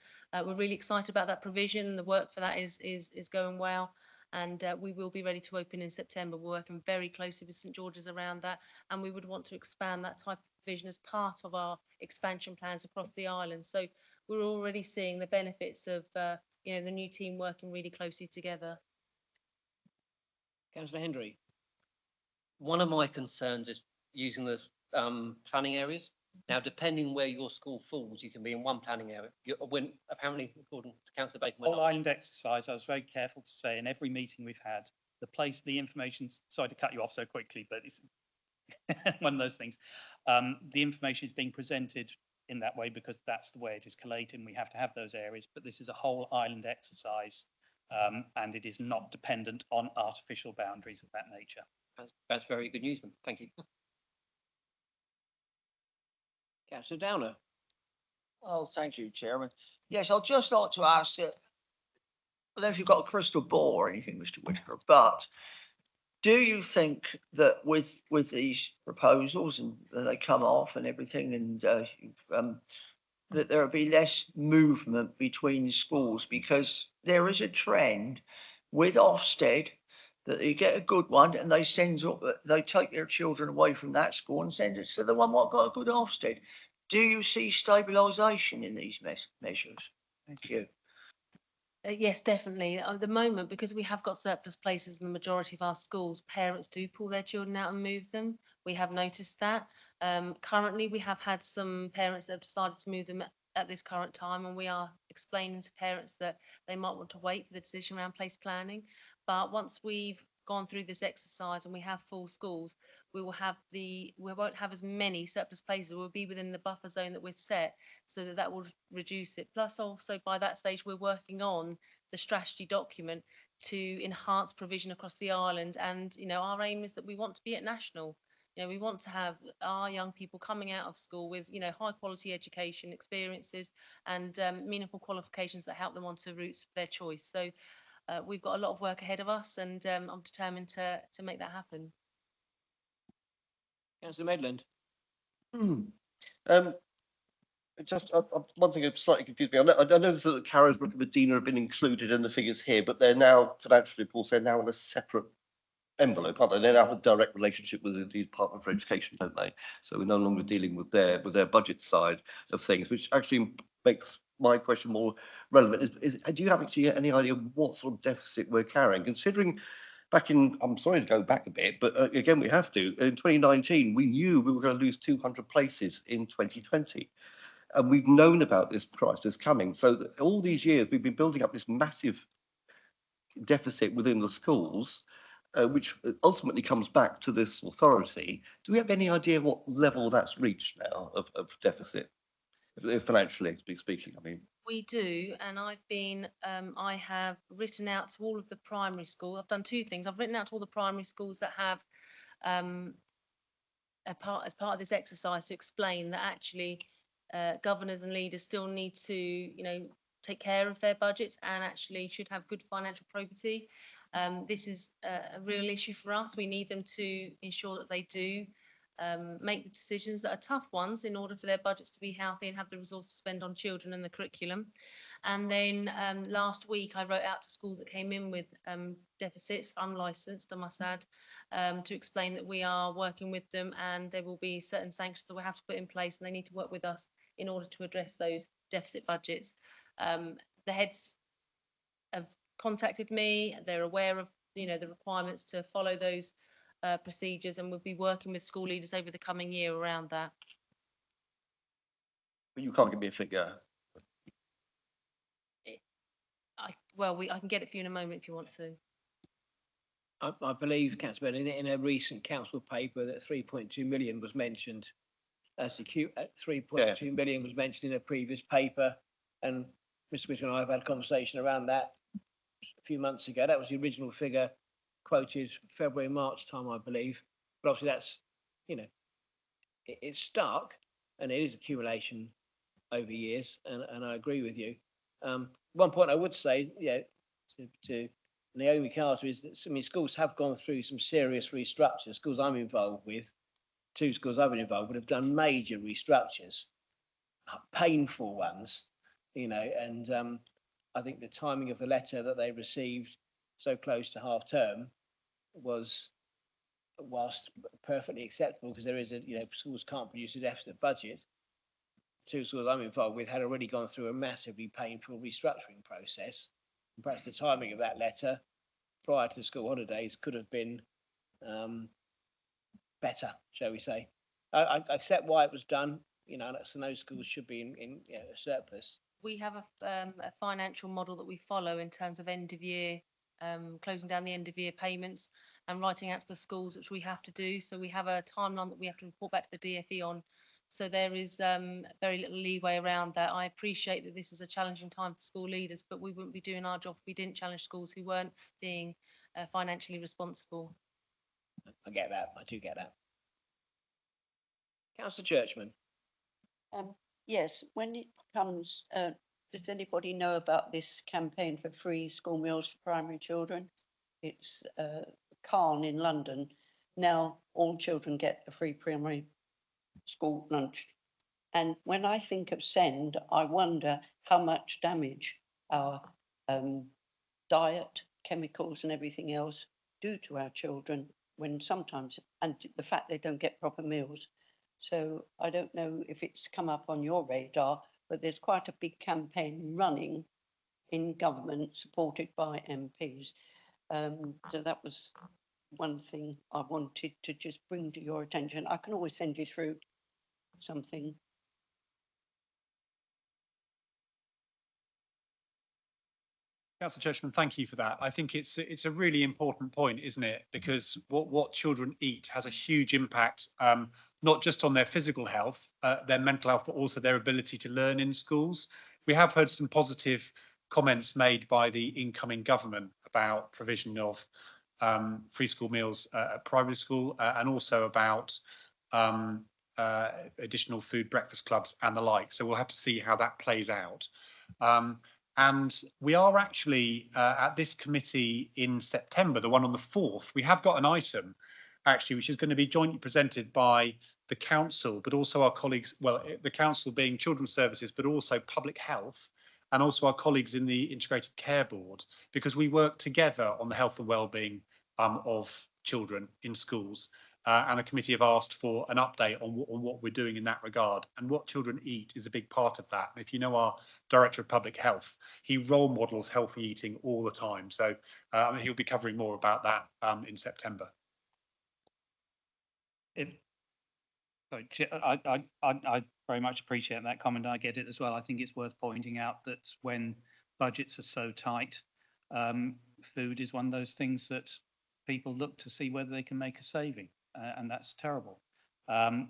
We're really excited about that provision. The work for that is going well, and we will be ready to open in September. We're working very closely with St George's around that, and we would want to expand that type of provision as part of our expansion plans across the island. So we're already seeing the benefits of the new team working really closely together. Councillor Hendry. One of my concerns is using the planning areas. Now, depending where your school falls, you can be in one planning area. When apparently, according to Councillor Bacon, Whole island exercise, I was very careful to say in every meeting we've had, the information, sorry to cut you off so quickly, but it's one of those things. The information is being presented in that way because that's the way it is collated, and we have to have those areas. But this is a whole island exercise, and it is not dependent on artificial boundaries of that nature. That's very good news. Thank you. Councillor Downer. Oh, thank you, Chairman. Yes, I'd just like to ask, I don't know if you've got a crystal ball or anything, Mr. Whitaker, but do you think that with these proposals and they come off and everything, and that there'll be less movement between schools, because there is a trend with Ofsted that you get a good one and they take their children away from that school and send it to the one what got a good Ofsted. Do you see stabilisation in these measures? Thank you. Yes, definitely. At the moment, because we have got surplus places in the majority of our schools, parents do pull their children out and move them. We have noticed that. Currently, we have had some parents that have decided to move them at this current time, and we are explaining to parents that they might want to wait for the decision around place planning. But once we've gone through this exercise and we have full schools, we won't have as many surplus places. We'll be within the buffer zone that we've set, so that will reduce it. Plus, also by that stage, we're working on the strategy document to enhance provision across the island. And, our aim is that we want to be at national. We want to have our young people coming out of school with, high quality education experiences and meaningful qualifications that help them onto routes of their choice. So we've got a lot of work ahead of us, and I'm determined to make that happen. Councillor Medland. Just one thing that slightly confused me. I know that Carrisbrook and Medina have been included in the figures here, but they're now financially, of course, they're now in a separate envelope, aren't they? They now have a direct relationship with the Department for Education, don't they? So we're no longer dealing with their budget side of things, which actually makes my question more relevant. Do you have actually any idea what sort of deficit we're carrying, considering back in, I'm sorry to go back a bit, but again, we have to. In 2019, we knew we were going to lose 200 places in 2020. And we've known about this crisis coming. So all these years, we've been building up this massive deficit within the schools, which ultimately comes back to this authority. Do we have any idea what level that's reached now of deficit, financially speaking? I mean, we do, and I have written out to all of the primary schools. I've done two things. I've written out to all the primary schools that have as part of this exercise to explain that actually governors and leaders still need to, take care of their budgets and actually should have good financial probity. This is a real issue for us. We need them to ensure that they do make the decisions that are tough ones in order for their budgets to be healthy and have the resources to spend on children and the curriculum. And then last week, I wrote out to schools that came in with deficits, unlicensed, I must add, to explain that we are working with them and there will be certain sanctions that we have to put in place, and they need to work with us in order to address those deficit budgets. The heads have contacted me. They're aware of, the requirements to follow those procedures, and we'll be working with school leaders over the coming year around that. but you can't give me a figure. I can get it for you in a moment if you want to. I believe, Councillor Medland, in a recent council paper that 3.2 million was mentioned as 3.2 million was mentioned in a previous paper, and Mr. Whittaker and I have had a conversation around that a few months ago. That was the original figure quoted February, March time, I believe. But obviously that's, it's stark and it is accumulation over years, and I agree with you. One point I would say, to Naomi Carter is that schools have gone through some serious restructures. Schools I'm involved with, two schools I've been involved with, have done major restructures, painful ones, and I think the timing of the letter that they received so close to half term was, whilst perfectly acceptable, because there is schools can't produce a deficit budget. Two schools I'm involved with had already gone through a massively painful restructuring process. And perhaps the timing of that letter prior to the school holidays could have been better, shall we say. I accept why it was done, so no schools should be in a surplus. We have a financial model that we follow in terms of end of year, closing down the end of year payments and writing out to the schools, which we have to do. So we have a timeline that we have to report back to the DFE on. So there is very little leeway around that. I appreciate that this is a challenging time for school leaders, but we wouldn't be doing our job if we didn't challenge schools who weren't being financially responsible. I get that. I do get that. Councillor Churchman. Yes, when it comes, does anybody know about this campaign for free school meals for primary children? It's Calne in London. Now all children get a free primary school lunch, And when I think of send, I wonder how much damage our diet, chemicals and everything else do to our children when sometimes, and the fact they don't get proper meals. So I don't know if it's come up on your radar, but there's quite a big campaign running in government supported by MPs. So that was one thing I wanted to just bring to your attention. I can always send you through something. Councillor Churchman, thank you for that. I think it's a really important point, isn't it? Because what children eat has a huge impact, not just on their physical health, their mental health, but also their ability to learn in schools. We have heard some positive comments made by the incoming government about provision of free school meals at primary school, and also about additional food breakfast clubs and the like. So we'll have to see how that plays out. And we are actually at this committee in September, the one on the 4th, we have got an item actually, which is going to be jointly presented by the council, but also our colleagues, well, the council being children's services, but also public health, and also our colleagues in the integrated care board, because we work together on the health and well-being of children in schools. And the committee have asked for an update on what we're doing in that regard. And what children eat is a big part of that. And if you know our Director of Public Health, he role models healthy eating all the time. So he'll be covering more about that in September. I very much appreciate that comment. I get it as well. I think it's worth pointing out that when budgets are so tight, food is one of those things that people look to see whether they can make a saving, and that's terrible. I'm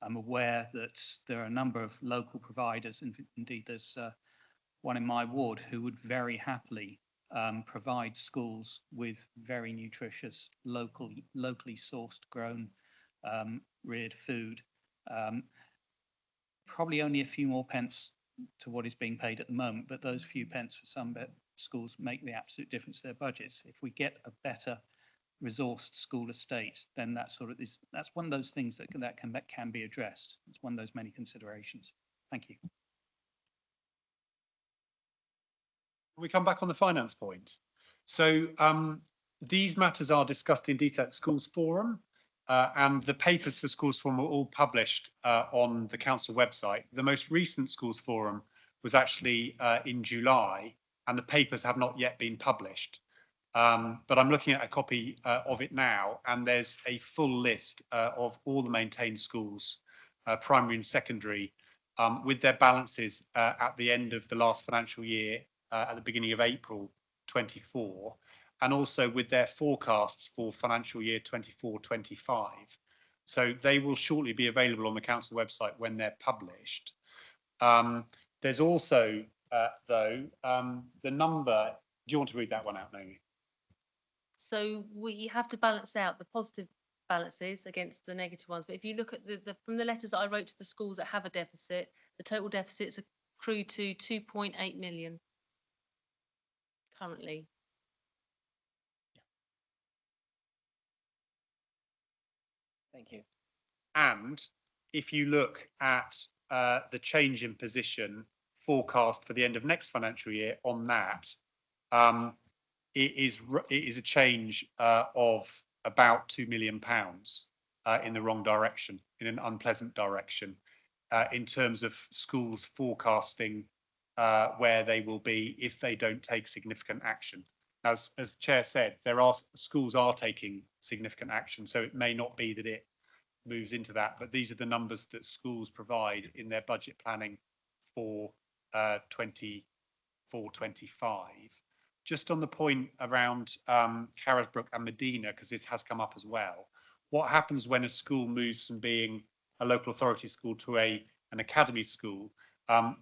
aware that there are a number of local providers, and indeed there's one in my ward who would very happily provide schools with very nutritious, locally sourced, grown, reared food. Probably only a few more pence to what is being paid at the moment, but those few pence for some schools make the absolute difference to their budgets. If we get a better resourced school estate, then that's one of those things that can be addressed. It's one of those many considerations. Thank you. We come back on the finance point. So these matters are discussed in detail at Schools Forum, and the papers for Schools Forum are all published on the council website. The most recent Schools Forum was actually in July, and the papers have not yet been published. But I'm looking at a copy of it now, and there's a full list of all the maintained schools, primary and secondary, with their balances at the end of the last financial year, at the beginning of April 24, and also with their forecasts for financial year 24-25. So they will shortly be available on the council website when they're published. There's also, though, the number. Do you want to read that one out, Naomi? So we have to balance out the positive balances against the negative ones. But if you look at from the letters that I wrote to the schools that have a deficit, the total deficits accrue to 2.8 million currently. Thank you. And if you look at the change in position forecast for the end of next financial year on that, it is a change of about £2 million in the wrong direction, in an unpleasant direction, in terms of schools forecasting where they will be if they don't take significant action. Now, as Chair said, schools are taking significant action, so it may not be that it moves into that, but these are the numbers that schools provide in their budget planning for 24-25. Just on the point around Carisbrooke and Medina, because this has come up as well, what happens when a school moves from being a local authority school to an academy school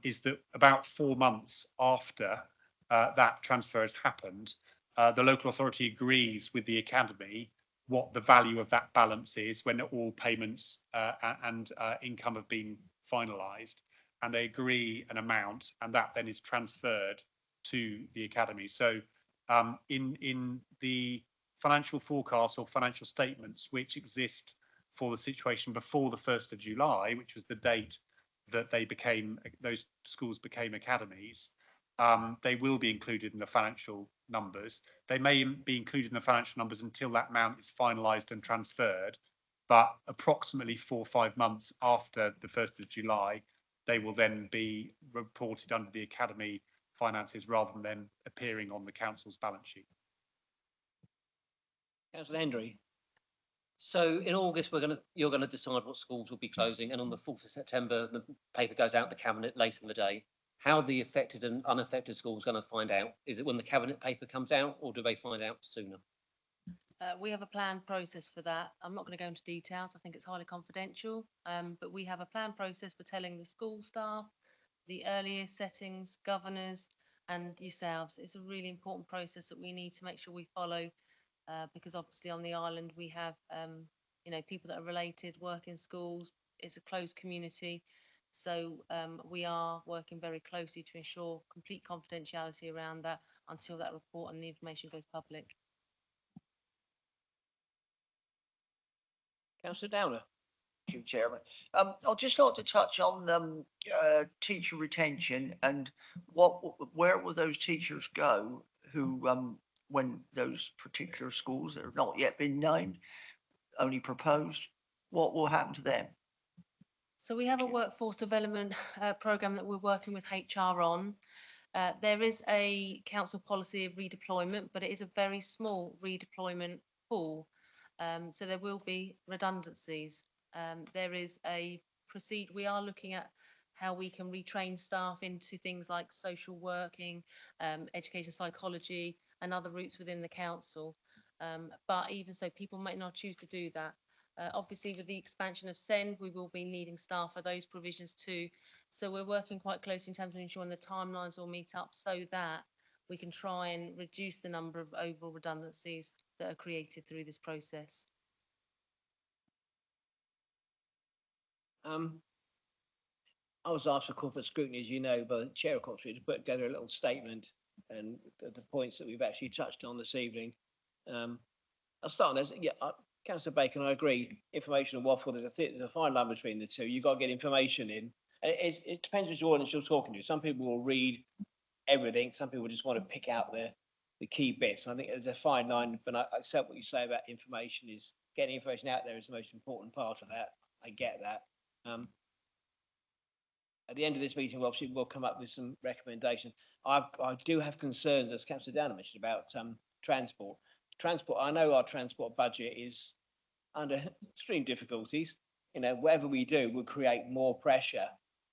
is that about 4 months after that transfer has happened, the local authority agrees with the academy what the value of that balance is when all payments and income have been finalised, and they agree an amount, and that then is transferred to the academy. So in the financial forecasts or financial statements which exist for the situation before the 1st of July, which was the date that those schools became academies, they will be included in the financial numbers. They may be included in the financial numbers until that amount is finalised and transferred, but approximately 4 or 5 months after the 1st of July, they will then be reported under the academy finances rather than appearing on the council's balance sheet. Councillor Hendry. So in August, you're gonna decide what schools will be closing, and on the 4th of September, the paper goes out the cabinet later in the day. How are the affected and unaffected schools going to find out? Is it when the cabinet paper comes out, or do they find out sooner? We have a planned process for that. I'm not going to go into details. I think it's highly confidential. But we have a planned process for telling the school staff, the earlier settings, governors, and yourselves. It's a really important process that we need to make sure we follow, because obviously on the island we have, people that are related, work in schools. It's a closed community. So we are working very closely to ensure complete confidentiality around that until that report and the information goes public. Councillor Downer. Thank you, Chairman. I'd just like to touch on teacher retention and where will those teachers go who, when those particular schools that have not yet been named, only proposed, what will happen to them? So we have a workforce development programme that we're working with HR on. There is a council policy of redeployment, but it is a very small redeployment pool. So there will be redundancies. There is we are looking at how we can retrain staff into things like social working, education psychology, and other routes within the council. But even so, people might not choose to do that. Obviously, with the expansion of SEND, we will be needing staff for those provisions too. So we're working quite closely in terms of ensuring the timelines will meet up so that we can try and reduce the number of overall redundancies that are created through this process. I was asked for corporate scrutiny, as you know, by the chair of corporate, to put together a little statement and the points that we've actually touched on this evening. I'll start on this. Yeah, Councillor Bacon, I agree. Information and waffle, there's a fine line between the two. You've got to get information in. And it depends which audience you're talking to. Some people will read everything. Some people just want to pick out the key bits. I think there's a fine line, but I accept what you say about information. Is getting information out there is the most important part of that. I get that. At the end of this meeting, obviously, we'll come up with some recommendations. I do have concerns, as Councillor Downer mentioned, about transport. I know our transport budget is under extreme difficulties. Whatever we do will create more pressure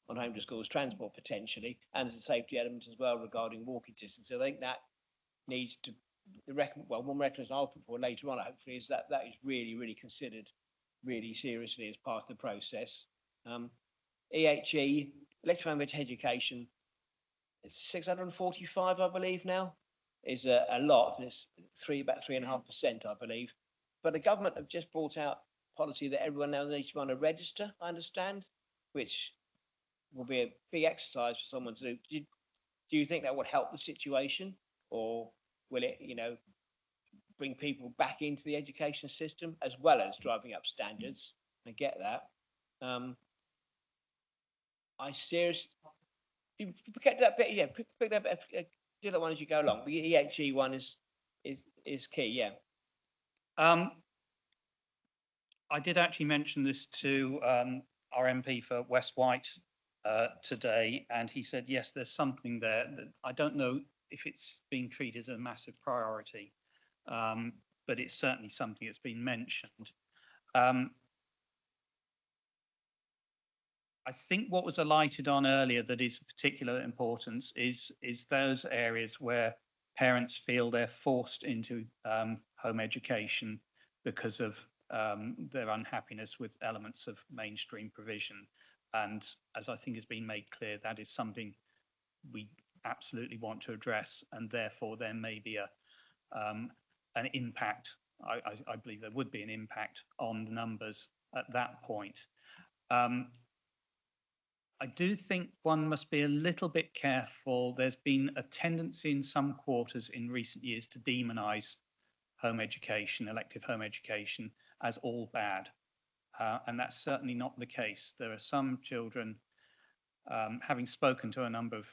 on home to schools transport potentially, and there's a safety element as well regarding walking distance. So I think that needs to, one recommendation I'll put forward later on, hopefully, is that is really, really considered really seriously as part of the process. EHE, electronic education, it's 645, I believe now, is a lot, and it's about 3.5%, I believe. But the government have just brought out policy that everyone now needs to be on a register, I understand, which will be a big exercise for someone to do. Do you think that would help the situation, or will it, bring people back into the education system as well as driving up standards? I get that. I seriously, pick that bit, pick that bit, do that one as you go along. The EHE one is key, yeah. I did actually mention this to our MP for West White today, and he said, yes, there's something there. That I don't know if it's being treated as a massive priority, but it's certainly something that's been mentioned. I think what was alighted on earlier that is of particular importance is those areas where parents feel they're forced into home education because of their unhappiness with elements of mainstream provision. And as I think has been made clear, that is something we absolutely want to address, and therefore there may be an impact. I believe there would be an impact on the numbers at that point. I do think one must be a little bit careful. There's been a tendency in some quarters in recent years to demonise home education, elective home education, as all bad. And that's certainly not the case. There are some children having spoken to a number of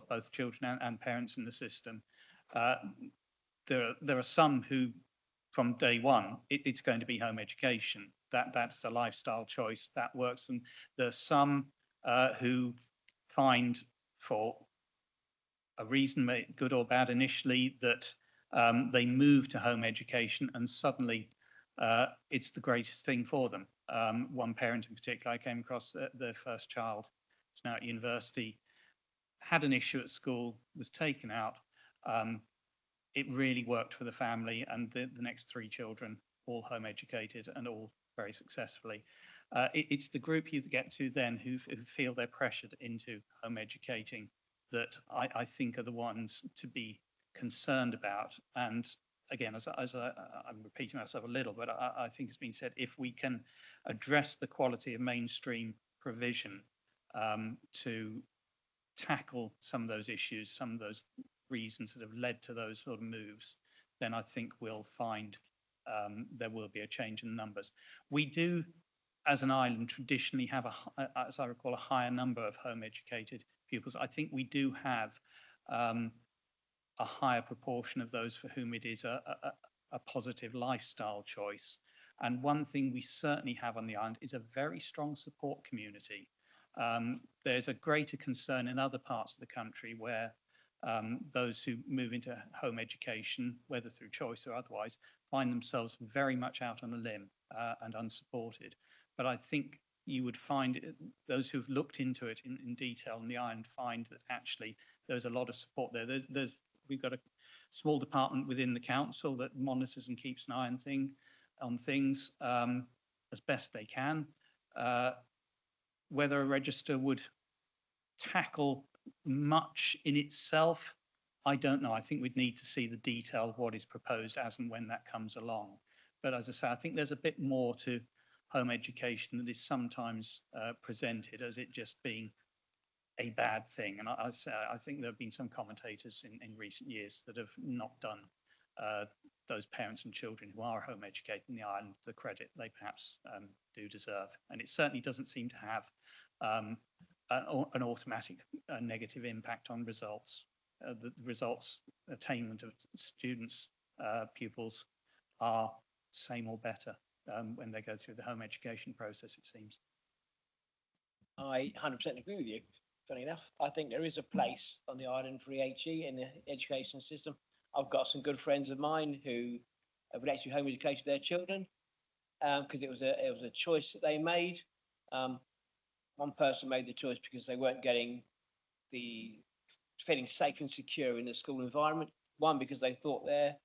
both children and parents in the system, there are some who, from day one, it's going to be home education. That's a lifestyle choice that works, and there's some who find, for a reason, good or bad, initially, that they move to home education and suddenly it's the greatest thing for them. One parent in particular, I came across their first child, who's now at university, had an issue at school, was taken out. It really worked for the family, and the next 3 children, all home educated and all very successfully. It's the group you get to then who feel they're pressured into home educating that I think are the ones to be concerned about. And again, I'm repeating myself a little, but I think it's been said, if we can address the quality of mainstream provision to tackle some of those issues, some of those reasons that have led to those sort of moves, then I think we'll find there will be a change in numbers. We do, as an island, traditionally have, as I recall, a higher number of home educated pupils. I think we do have a higher proportion of those for whom it is a positive lifestyle choice. And one thing we certainly have on the island is a very strong support community. There's a greater concern in other parts of the country where those who move into home education, whether through choice or otherwise, find themselves very much out on a limb and unsupported. But I think you would find those who've looked into it in detail on the island find that actually there's a lot of support there. We've got a small department within the council that monitors and keeps an eye on things as best they can. Whether a register would tackle much in itself, I don't know. I think we'd need to see the detail of what is proposed as and when that comes along. But as I say, I think there's a bit more to home education that is sometimes presented as it just being a bad thing. And I think there have been some commentators in recent years that have not done those parents and children who are home educated in the island the credit they perhaps do deserve. And it certainly doesn't seem to have an automatic negative impact on results. The results attainment of students, pupils are same or better when they go through the home education process, it seems. I 100% agree with you. Funny enough, I think there is a place on the island for EHE in the education system. I've got some good friends of mine who would actually home educate their children because it was a choice that they made. One person made the choice because they weren't getting feeling safe and secure in the school environment. One, because they thought their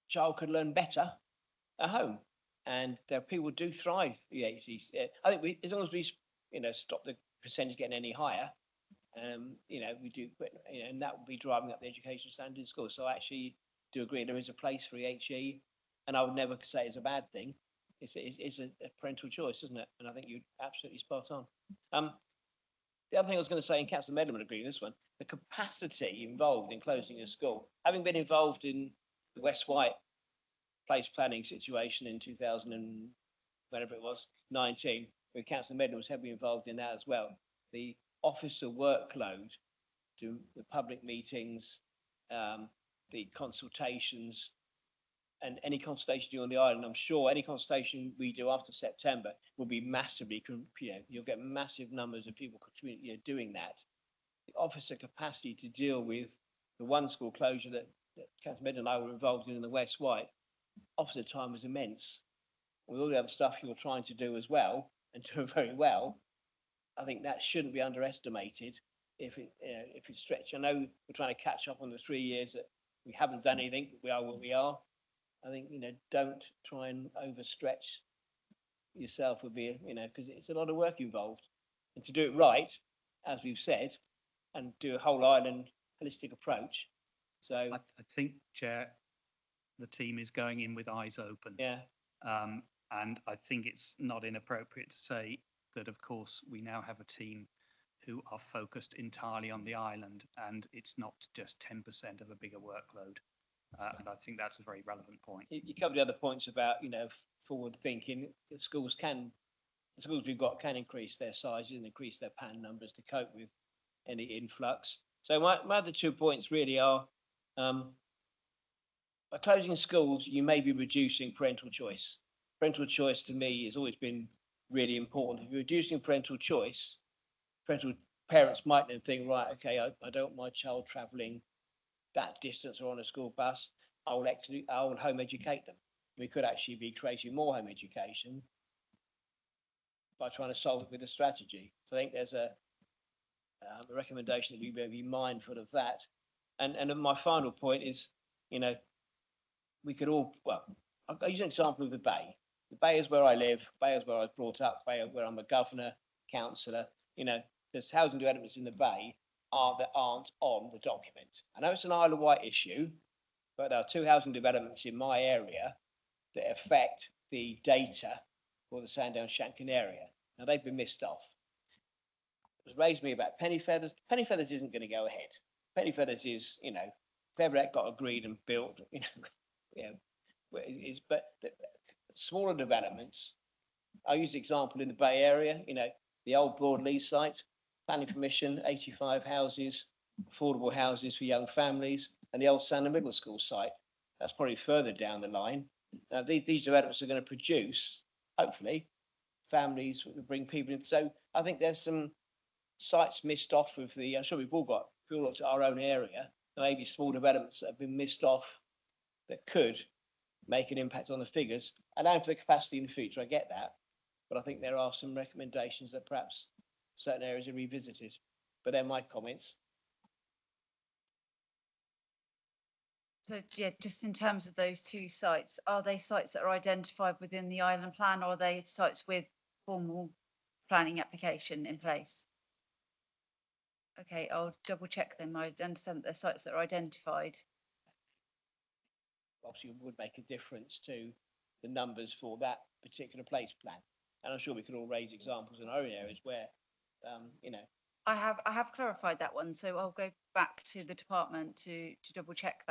child could learn better at home. And there people do thrive. EHCs. I think as long as we, stop the percentage getting any higher, we do, and that will be driving up the education standard in school. So I actually do agree there is a place for EHE, and I would never say it's a bad thing. It's a parental choice, isn't it? And I think you're absolutely spot on. The other thing I was going to say, and Councillor Medham would agree with this one, the capacity involved in closing a school. Having been involved in the West White place planning situation in 2000 and whatever it was, 19, where Councillor Medham was heavily involved in that as well. The officer workload to the public meetings, the consultations, and any consultation you do on the island, I'm sure any consultation we do after September will be massively, you'll get massive numbers of people doing that. The officer capacity to deal with the one school closure that Councillor Medham and I were involved in the West White, officer time was immense. With all the other stuff you're trying to do as well, and do very well, I think that shouldn't be underestimated if it's stretched. I know we're trying to catch up on the 3 years that we haven't done anything, we are what we are. I think, don't try and overstretch yourself would be, because it's a lot of work involved. And to do it right, as we've said, and do a whole island holistic approach. So I think, Chair, the team is going in with eyes open. Yeah. And I think it's not inappropriate to say that, of course, we now have a team who are focused entirely on the island, and it's not just 10% of a bigger workload. And I think that's a very relevant point. You covered the other points about, forward thinking. Schools can the schools we've got can increase their sizes and increase their PAN numbers to cope with any influx. So my other 2 points really are, by closing schools, you may be reducing parental choice. Parental choice to me has always been really important. If you're reducing parental choice, parents might then think, right, okay, I don't want my child travelling that distance or on a school bus. I will home educate them. We could actually be creating more home education by trying to solve it with a strategy. So I think there's a recommendation that we better be mindful of that. And then my final point is, you know, we could all, well, I'll use an example of the Bay. The Bay is where I live, Bay is where I was brought up, Bay where I'm a governor, councillor. You know, there's housing developments in the Bay that aren't on the document. I know it's an Isle of Wight issue, but there are 2 housing developments in my area that affect the data for the Sandown Shanklin area. Now they've been missed off. It was raised me about Penny Feathers. Penny Feathers isn't going to go ahead. Penny Feathers is, you know, if ever that got agreed and built, you know, but the smaller developments. I use the example in the Bay Area, you know, the old Broadleys site, planning permission, 85 houses, affordable houses for young families, and the old Sandon Middle School site. That's probably further down the line. Now, these developments are going to produce, hopefully, families that bring people in. So I think there's some sites missed off of the, I'm sure we've all looked at our own area, maybe small developments that have been missed off that could make an impact on the figures. Allowing for the capacity in the future, I get that. But I think there are some recommendations that perhaps certain areas are revisited. But they're my comments. So yeah, just in terms of those 2 sites, are they sites that are identified within the island plan, or are they sites with formal planning application in place? Okay, I'll double check them. I understand that they're sites that are identified. Obviously, it would make a difference to the numbers for that particular place plan. And I'm sure we could all raise examples in our own areas where, you know. I have clarified that one, so I'll go back to the department to double check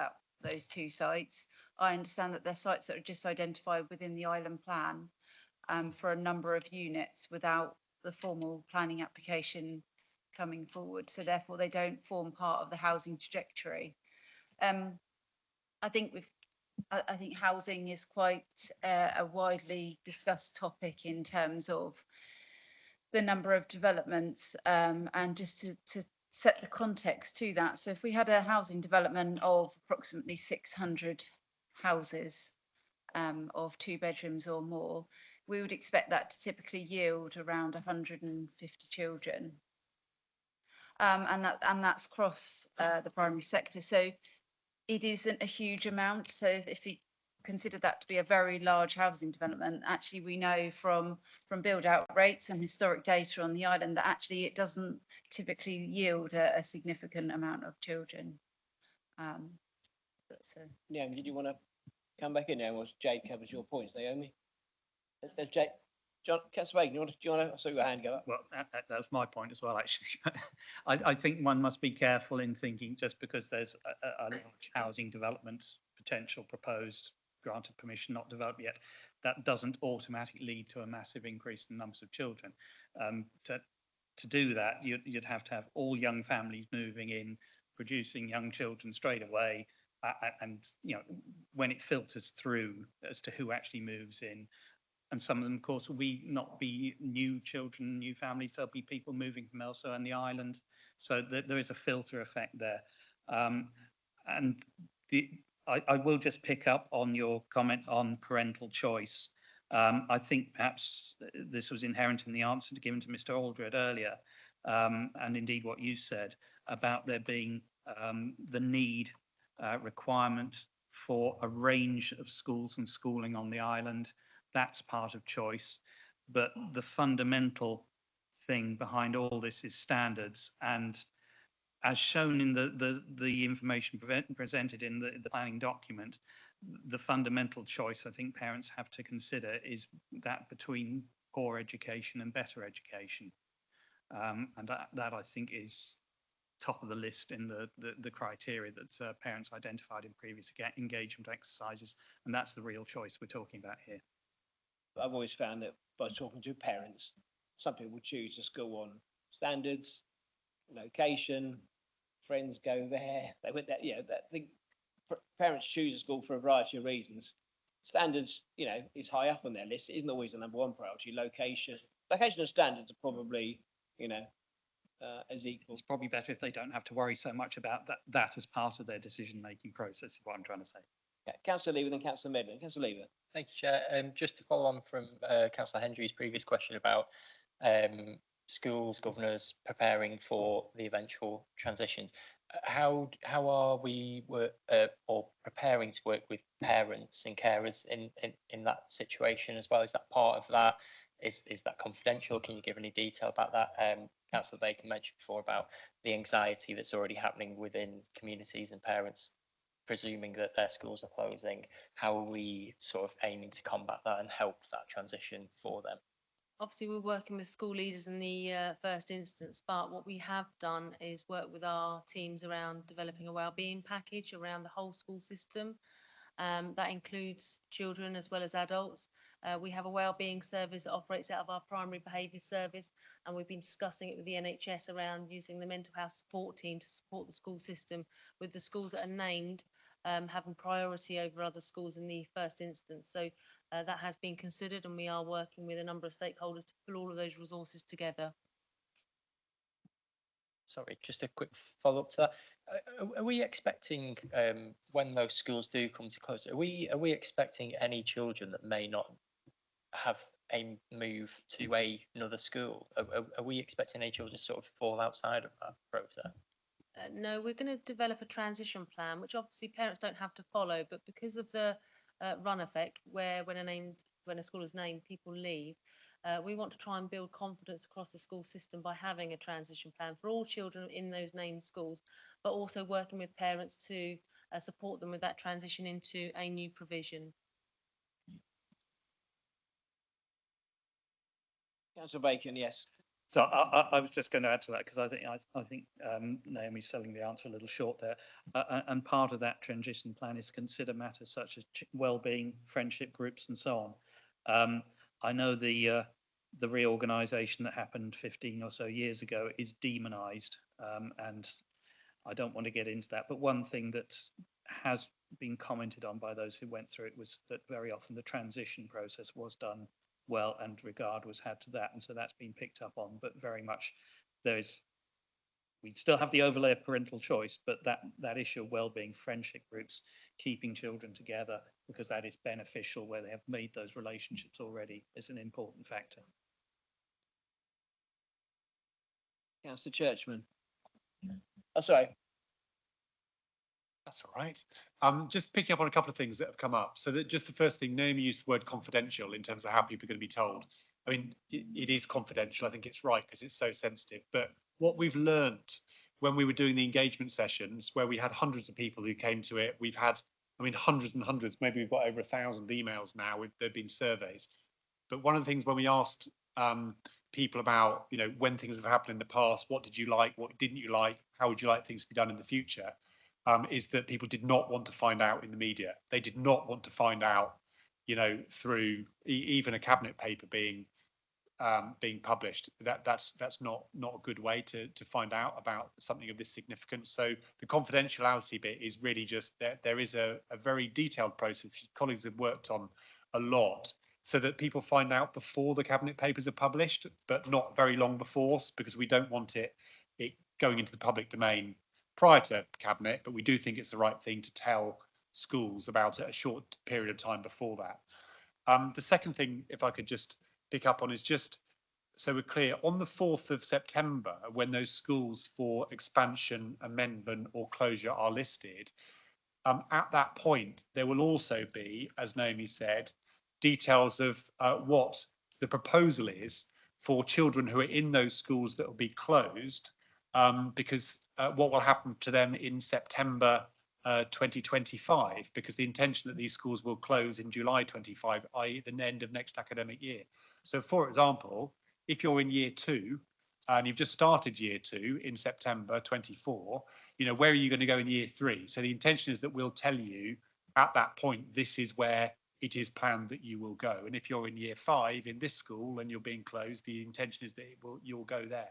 those 2 sites. I understand that they're sites that are just identified within the island plan for a number of units without the formal planning application coming forward. So therefore they don't form part of the housing trajectory. I think housing is quite a widely discussed topic in terms of the number of developments, and just to set the context to that. So if we had a housing development of approximately 600 houses of 2 bedrooms or more, we would expect that to typically yield around 150 children. And that's across the primary sector. So it isn't a huge amount. So if you consider that to be a very large housing development, actually we know from build out rates and historic data on the island that actually it doesn't typically yield a significant amount of children. Yeah, did you want to come back in there? Was Jade covers your points, Naomi? Jade, John, Councillor Bacon, do you want to, I saw your hand go up. Well, that was my point as well, actually. I think one must be careful in thinking just because there's a large housing development potential proposed, granted permission, not developed yet, that doesn't automatically lead to a massive increase in numbers of children. To do that, you'd have to have all young families moving in, producing young children straight away, and you know, when it filters through as to who actually moves in. And some of them, of course, will not be new children, new families. There'll be people moving from elsewhere on the island. So there is a filter effect there. And I will just pick up on your comment on parental choice. I think perhaps this was inherent in the answer given to Mr. Aldred earlier, and indeed what you said about there being the need requirement for a range of schools and schooling on the island. That's part of choice, but the fundamental thing behind all this is standards. And as shown in the information presented in the planning document, the fundamental choice I think parents have to consider is that between poor education and better education. And that I think is top of the list in the criteria that parents identified in previous engagement exercises. And that's the real choice we're talking about here. I've always found that by talking to parents, some people choose a school on standards, location, friends go there, they went there, parents choose a school for a variety of reasons. Standards, is high up on their list. It isn't always the number one priority. Location and standards are probably, as equal. It's probably better if they don't have to worry so much about that as part of their decision-making process, is what I'm trying to say. Yeah, Councillor Lever, then Councillor Medlin. Councillor Lever. Thank you, Chair. Just to follow on from Councillor Hendry's previous question about schools, governors preparing for the eventual transitions, how are we or preparing to work with parents and carers in that situation as well? Is that part of that? Is that confidential? Can you give any detail about that? Councillor Bacon mentioned before about the anxiety that's already happening within communities and parents presuming that their schools are closing. How are we sort of aiming to combat that and help that transition for them? Obviously, we're working with school leaders in the first instance, but what we have done is work with our teams around developing a wellbeing package around the whole school system. That includes children as well as adults. We have a wellbeing service that operates out of our primary behaviour service, and we've been discussing it with the NHS around using the mental health support team to support the school system, with the schools that are named having priority over other schools in the first instance. So that has been considered, and we are working with a number of stakeholders to pull all of those resources together. Sorry, just a quick follow-up to that. Are we expecting, when those schools do come to close, are we expecting any children that may not have a move to another school? Are we expecting any children to sort of fall outside of that process? No, we're going to develop a transition plan, which obviously parents don't have to follow, but because of the run effect, where when a school is named, people leave, we want to try and build confidence across the school system by having a transition plan for all children in those named schools, but also working with parents to support them with that transition into a new provision. Councillor Bacon, yes. So I was just going to add to that, because I think Naomi's selling the answer a little short there. And part of that transition plan is to consider matters such as well-being, friendship groups, and so on. I know the reorganisation that happened 15 or so years ago is demonised, and I don't want to get into that. But one thing that has been commented on by those who went through it was that very often the transition process was done well and regard was had to that, and so that's been picked up on. But very much we still have the overlay of parental choice, but that issue of well-being, friendship groups, keeping children together because that is beneficial where they have made those relationships already, is an important factor. Councillor Churchman. Oh, sorry. That's all right. Just picking up on a couple of things that have come up. So that just the first thing, Naomi used the word confidential in terms of how people are going to be told. I mean, it is confidential. I think it's right because it's so sensitive. But what we've learned when we were doing the engagement sessions, where we had hundreds of people who came to it, we've had, I mean, hundreds and hundreds, maybe we've got over 1,000 emails now. There've been surveys. But one of the things when we asked people about, when things have happened in the past, what did you like, what didn't you like, how would you like things to be done in the future? Is that people did not want to find out in the media. They did not want to find out, through even a cabinet paper being published. That's not a good way to find out about something of this significance. So the confidentiality bit is really just that there is a very detailed process colleagues have worked on a lot, so that people find out before the cabinet papers are published, but not very long before, because we don't want it going into the public domain prior to cabinet, but we do think it's the right thing to tell schools about it a short period of time before that. The second thing, if I could just pick up on, is just so we're clear, on the 4th of September, when those schools for expansion, amendment or closure are listed, at that point, there will also be, as Naomi said, details of what the proposal is for children who are in those schools that will be closed, because what will happen to them in September 2025, because the intention that these schools will close in July 25, i.e. the end of next academic year. So for example, if you're in year 2 and you've just started year 2 in September 24, where are you going to go in year 3? So the intention is that we'll tell you at that point, this is where it is planned that you will go. And if you're in year 5 in this school and you're being closed, the intention is that you'll go there.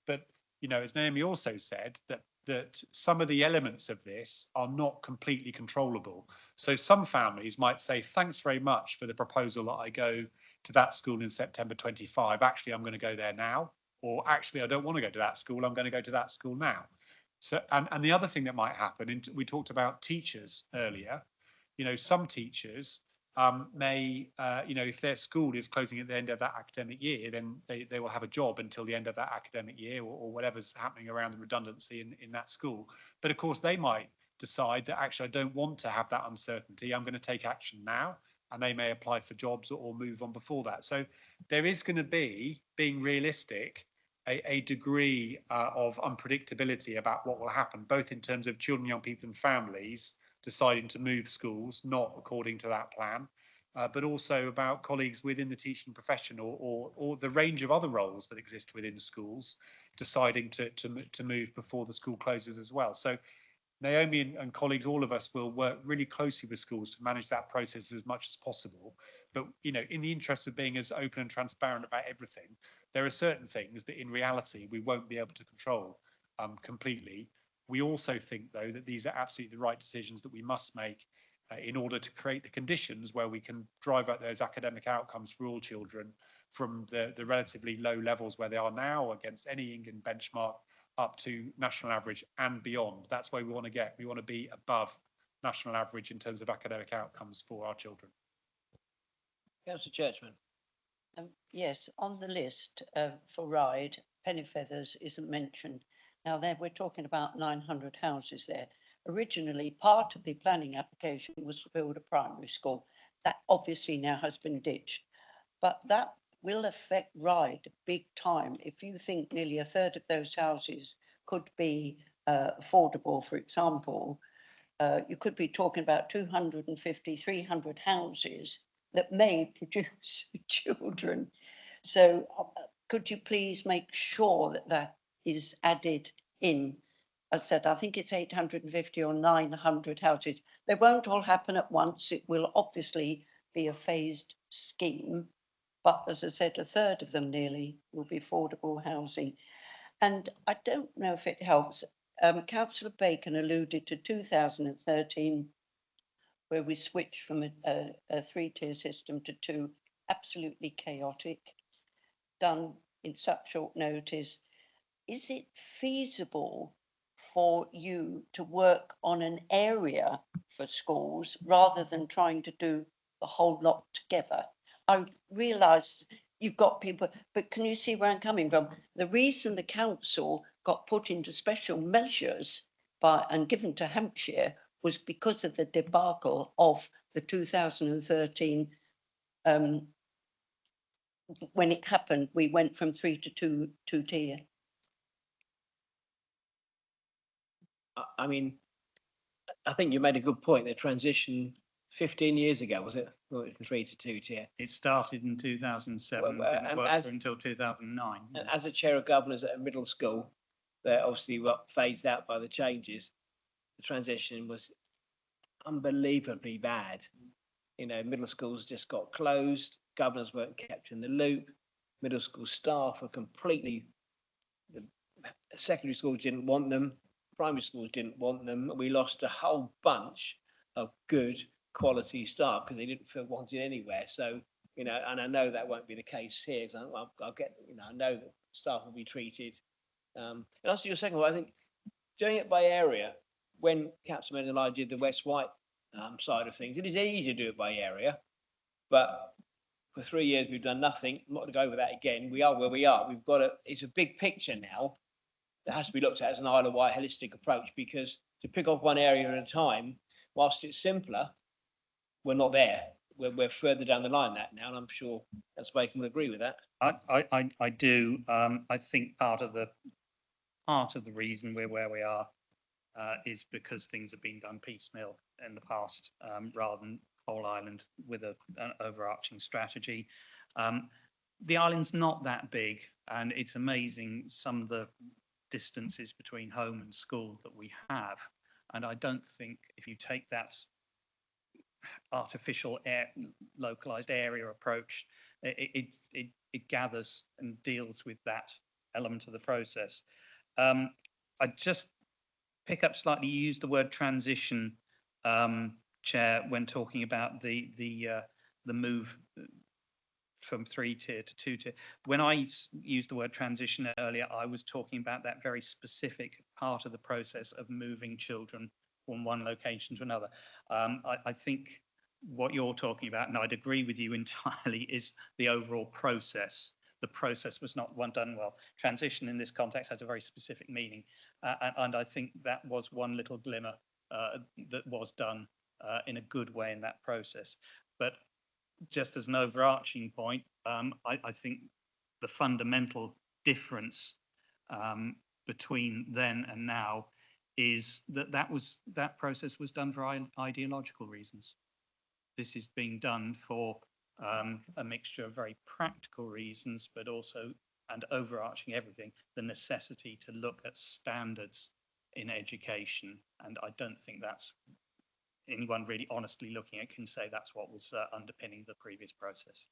But, you know, as Naomi also said, that some of the elements of this are not completely controllable. So some families might say, thanks very much for the proposal that I go to that school in September 25. Actually, I'm going to go there now. Or actually, I don't want to go to that school. I'm going to go to that school now. So, and the other thing that might happen, and we talked about teachers earlier, you know, some teachers may, you know, if their school is closing at the end of that academic year, then they will have a job until the end of that academic year, or whatever's happening around the redundancy in that school. But of course, they might decide that actually I don't want to have that uncertainty. I'm going to take action now, and they may apply for jobs or move on before that. So there is going to be, being realistic, a degree of unpredictability about what will happen, both in terms of children, young people and families deciding to move schools, not according to that plan, but also about colleagues within the teaching profession or the range of other roles that exist within schools deciding to move before the school closes as well. So Naomi and colleagues, all of us will work really closely with schools to manage that process as much as possible. But, you know, in the interest of being as open and transparent about everything, there are certain things that in reality we won't be able to control completely. We also think, though, that these are absolutely the right decisions that we must make in order to create the conditions where we can drive out those academic outcomes for all children from the relatively low levels where they are now against any England benchmark up to national average and beyond. That's where we want to get. We want to be above national average in terms of academic outcomes for our children. Councillor Churchman. Yes, on the list for Ryde, Pennyfeathers isn't mentioned. Now there we're talking about 900 houses there. Originally, part of the planning application was to build a primary school. That obviously now has been ditched, but that will affect Ryde big time. If you think nearly a third of those houses could be affordable, for example, you could be talking about 250, 300 houses that may produce children. So could you please make sure that that is added in? I said, I think it's 850 or 900 houses. They won't all happen at once. It will obviously be a phased scheme. But as I said, a third of them nearly will be affordable housing. And I don't know if it helps. Councillor Bacon alluded to 2013, where we switched from a three-tier system to two, absolutely chaotic, done in such short notice. Is it feasible for you to work on an area for schools rather than trying to do the whole lot together? I realise you've got people, but can you see where I'm coming from? The reason the council got put into special measures and given to Hampshire was because of the debacle of the 2013. When it happened, we went from 3 to 2 tier. I mean, I think you made a good point. The transition 15 years ago, was it? Well, it's from 3 to 2 tier. It started in 2007 Well, and it worked through until 2009. And as a chair of governors at a middle school, that obviously got phased out by the changes. The transition was unbelievably bad. You know, middle schools just got closed. Governors weren't kept in the loop. Middle school staff were completely. The secondary schools didn't want them. Primary schools didn't want them. We lost a whole bunch of good quality staff because they didn't feel wanted anywhere. So, you know, and I know that won't be the case here. So I'll get, you know, I know that staff will be treated. And also your second one, I think doing it by area, when Councilman and I did the West White side of things, it is easy to do it by area, but for 3 years we've done nothing. I'm not going to go over that again. We are where we are. We've got it's a big picture now that has to be looked at as an Isle of Wight holistic approach, because to pick off one area at a time, whilst it's simpler, we're not there. We're further down the line that now, and I'm sure that's Bacon will agree with that. I do. I think part of the reason we're where we are is because things have been done piecemeal in the past, rather than whole island with an overarching strategy. The island's not that big, and it's amazing some of the distances between home and school that we have. And I don't think if you take that artificial localized area approach. It gathers and deals with that element of the process. I just pick up slightly, you used the word transition, Chair, when talking about the move from 3-tier to 2-tier. When I used the word transition earlier, I was talking about that very specific part of the process of moving children from one location to another. I think what you're talking about, and I'd agree with you entirely, is the overall process. The process was not done well. Transition in this context has a very specific meaning, and I think that was one little glimmer that was done in a good way in that process. But just as an overarching point, I think the fundamental difference between then and now is that process was done for ideological reasons. This is being done for a mixture of very practical reasons, but also, and overarching everything, the necessity to look at standards in education. And I don't think that's anyone really honestly looking at can say that's what was underpinning the previous process.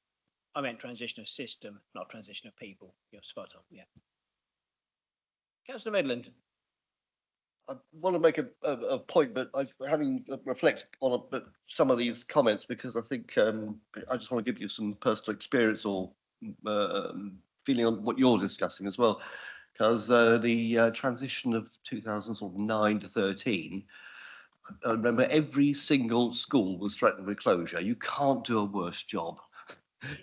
I meant transition of system, not transition of people. You're spot on, yeah. Councillor Midland. I want to make a point, but having reflect on some of these comments, because I think I just want to give you some personal experience or feeling on what you're discussing as well, because the transition of 2009 to 13, I remember every single school was threatened with closure. You can't do a worse job.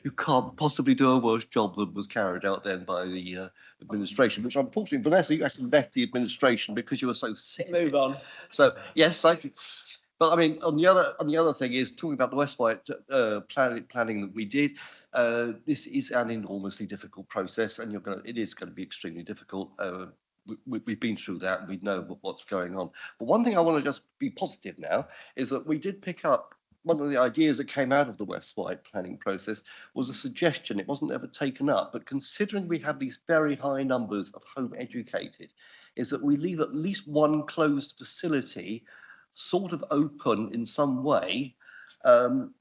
You can't possibly do a worse job than was carried out then by the administration, which unfortunately, Vanessa, you actually left the administration because you were so sick. Move on. So yes, thank you. But I mean, on the other thing is talking about the West White planning that we did. This is an enormously difficult process, and it is going to be extremely difficult. We've been through that, and we know what's going on. But one thing I want to just be positive now is that we did pick up. One of the ideas that came out of the West White planning process was a suggestion. It wasn't ever taken up, but considering we have these very high numbers of home educated, is that we leave at least one closed facility sort of open in some way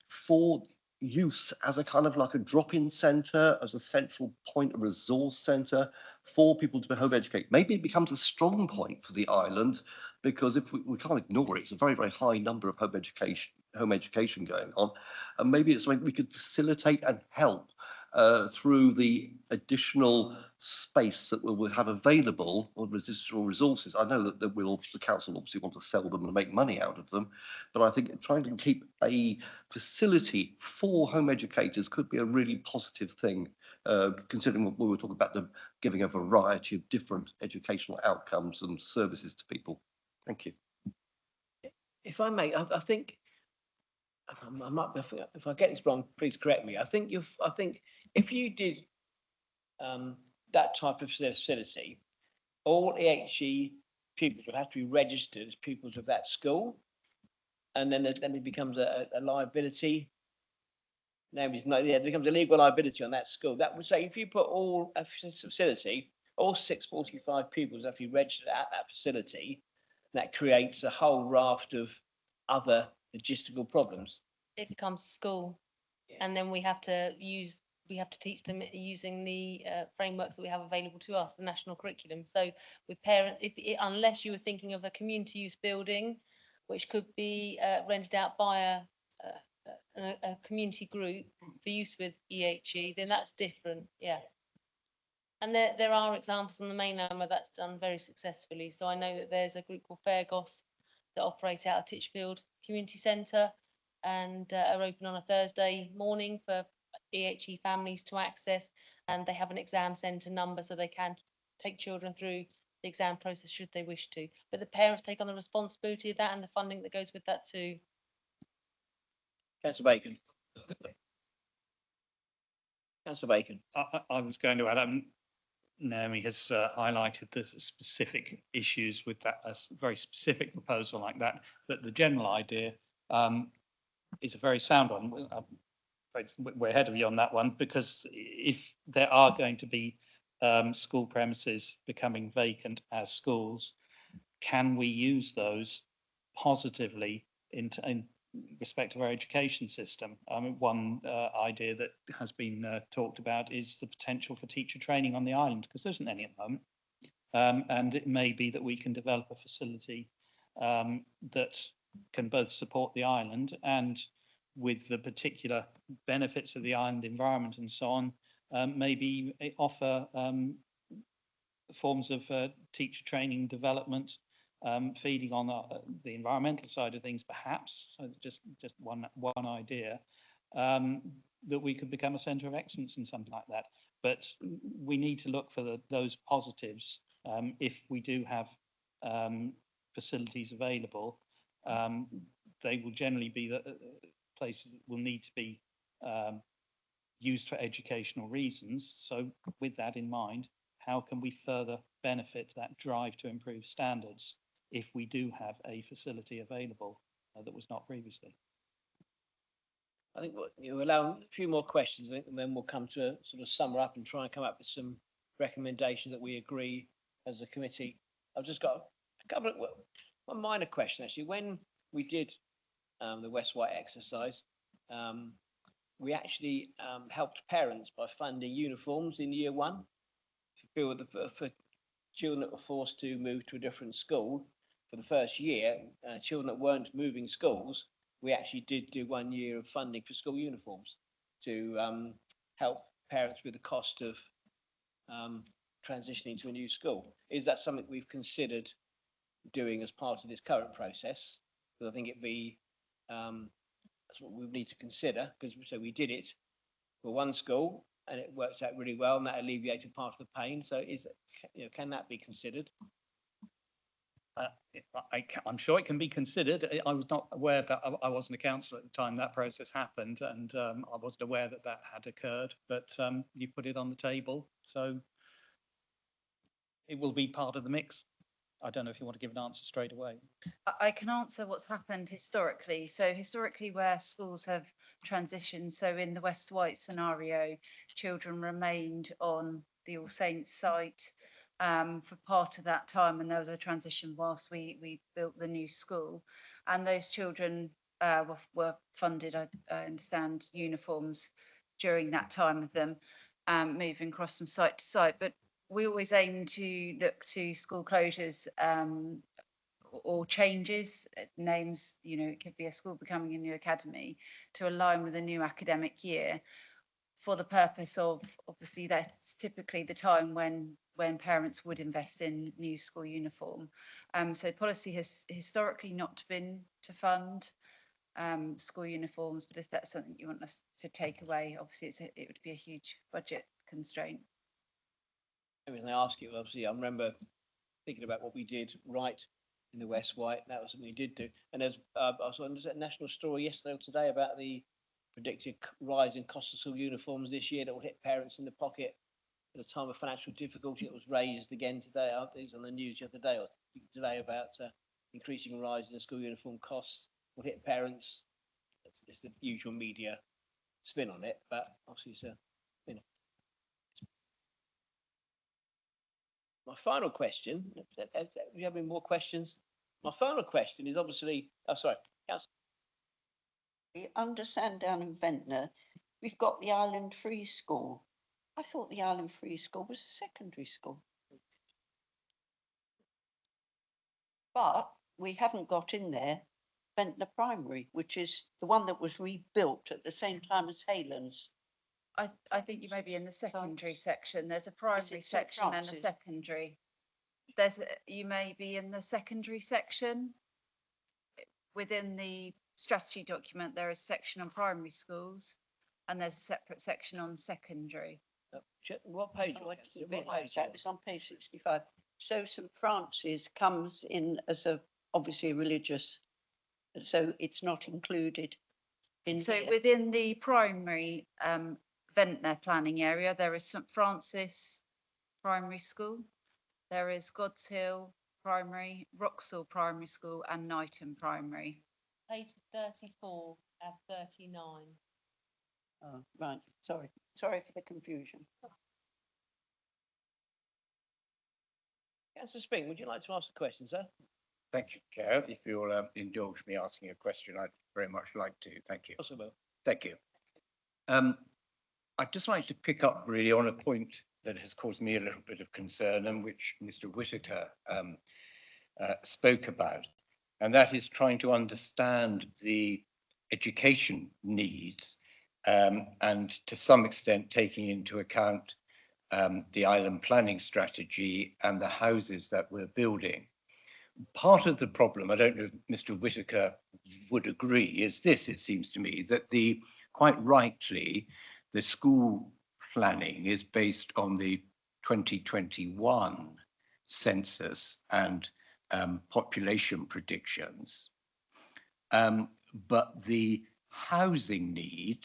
for use as a kind of like a drop-in centre, as a central point, a resource centre for people to be home educated. Maybe it becomes a strong point for the island, because if we can't ignore it, it's a very, very high number of home education going on, and maybe it's something we could facilitate and help through the additional space that we'll have available, or additional resources. I know that the council obviously want to sell them and make money out of them, but I think trying to keep a facility for home educators could be a really positive thing, considering what we were talking about, them giving a variety of different educational outcomes and services to people. Thank you. If I may, I think I might, if I get this wrong, please correct me. I think if you did that type of facility, all EHE pupils would have to be registered as pupils of that school, and then it becomes a liability. Nobody's not. Yeah, it becomes a legal liability on that school. That would say if you put all a facility, all 645 pupils have to be registered at that facility, that creates a whole raft of other logistical problems. It becomes school, and then we have to teach them using the frameworks that we have available to us, the national curriculum. So with parents, unless you were thinking of a community use building, which could be rented out by a community group for use with EHE, then that's different. Yeah. And there are examples on the mainland where that's done very successfully. So I know that there's a group called Fairgos that operate out of Titchfield Community Centre, and are open on a Thursday morning for EHE families to access, and they have an exam centre number so they can take children through the exam process should they wish to. But the parents take on the responsibility of that and the funding that goes with that too. Councillor Bacon. Councillor Bacon. I was going to add, Naomi has highlighted the specific issues with that, a very specific proposal like that, but the general idea is a very sound one. We're ahead of you on that one, because if there are going to be school premises becoming vacant as schools, can we use those positively in respect of our education system. One idea that has been talked about is the potential for teacher training on the island, because there isn't any at the moment. And it may be that we can develop a facility that can both support the island and, with the particular benefits of the island environment and so on, maybe offer forms of teacher training development, feeding on the environmental side of things, perhaps. So just one idea, that we could become a centre of excellence in something like that. But we need to look for those positives. If we do have facilities available, they will generally be the places that will need to be used for educational reasons. So with that in mind, how can we further benefit that drive to improve standards if we do have a facility available that was not previously? I think you allow a few more questions, I think, and then we'll come to sort of sum up and try and come up with some recommendations that we agree as a committee. I've just got a couple of, well, one minor question actually. When we did the West White exercise, we actually helped parents by funding uniforms in year one. If you feel for children that were forced to move to a different school for the first year, children that weren't moving schools, we actually did do 1 year of funding for school uniforms to help parents with the cost of transitioning to a new school. Is that something we've considered doing as part of this current process? Because I think it'd be that's what we need to consider, because so we did it for one school and it works out really well, and that alleviated part of the pain. So can that be considered? I'm sure it can be considered. I was not aware that I wasn't a councillor at the time that process happened, and I wasn't aware that that had occurred, but you put it on the table, so it will be part of the mix. I don't know if you want to give an answer straight away. I can answer what's happened historically. So historically, where schools have transitioned, so in the West White scenario, children remained on the All Saints site for part of that time, and there was a transition whilst we built the new school, and those children were funded, I understand, uniforms during that time of them moving across from site to site. But we always aim to look to school closures or changes, names, it could be a school becoming a new academy, to align with a new academic year, for the purpose of, obviously, that's typically the time when parents would invest in new school uniform. So policy has historically not been to fund school uniforms, but if that's something you want us to take away, obviously it would be a huge budget constraint. The reason I ask you, obviously, I remember thinking about what we did right in the West White. That was something we did do. And there's, I was on a national story yesterday or today about the predicted rise in cost of school uniforms this year that will hit parents in the pocket at a time of financial difficulty. It was raised again today. I think it was on the news the other day or today about increasing rise in the school uniform costs will hit parents. It's the usual media spin on it, but obviously it's My final question, do you have any more questions? My final question is obviously, sorry. We understand down in Ventnor, we've got the Island Free School. I thought the Island Free School was a secondary school. But we haven't got in there Ventnor Primary, which is the one that was rebuilt at the same time as Haylands. I think you may be in the secondary section. There's a primary St. section and a Francis? secondary. You may be in the secondary section. Within the strategy document, there is a section on primary schools, and there's a separate section on secondary. What page? It's on page 65. So St. Francis comes in as obviously a religious, so it's not included in So here. within the primary Ventnor planning area, there is St. Francis Primary School, there is God's Hill Primary, Wroxall Primary School, and Knighton Primary. Page 34 and 39. Oh, right, sorry for the confusion. Councillor Spink, would you like to ask a question, sir? Thank you, Chair. If you'll indulge me asking a question, I'd very much like to. Thank you. Possible. Thank you. I'd just like to pick up really on a point that has caused me a little bit of concern and which Mr. Whitaker spoke about, and that is trying to understand the education needs and to some extent taking into account the island planning strategy and the houses that we're building. Part of the problem, I don't know if Mr. Whitaker would agree, is this, it seems to me, that quite rightly, the school planning is based on the 2021 census and population predictions. But the housing need,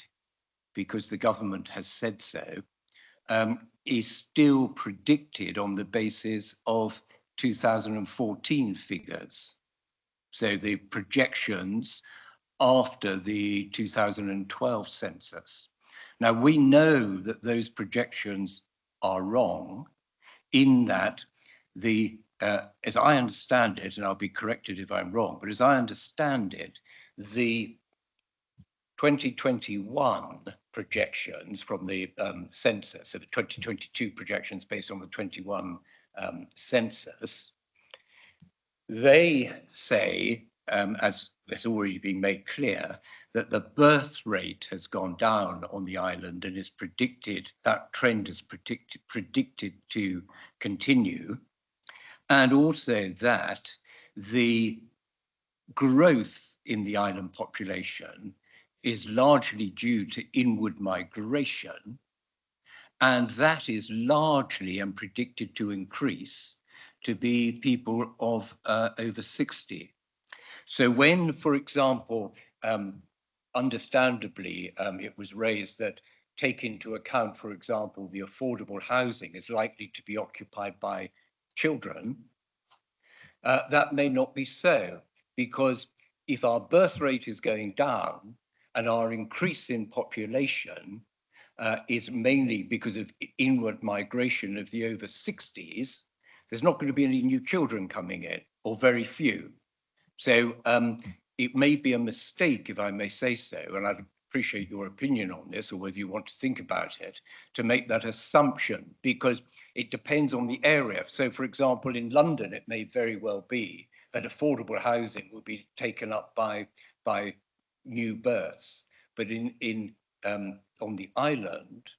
because the government has said so, is still predicted on the basis of 2014 figures. So the projections after the 2012 census. Now, we know that those projections are wrong in that as I understand it, and I'll be corrected if I'm wrong, but as I understand it, the 2021 projections from the census, so the 2022 projections based on the 21 census, they say, as has already been made clear, that the birth rate has gone down on the island and is predicted, that trend is predicted to continue, and also that the growth in the island population is largely due to inward migration, and that is largely and predicted to increase to be people of over 60. So when, for example, understandably, it was raised that take into account, for example, the affordable housing is likely to be occupied by children, that may not be so, because if our birth rate is going down and our increase in population is mainly because of inward migration of the over 60s, there's not going to be any new children coming in, or very few. So it may be a mistake, if I may say so, and I'd appreciate your opinion on this, or whether you want to think about it, to make that assumption, because it depends on the area. So, for example, in London, it may very well be that affordable housing will be taken up by new births, but on the island,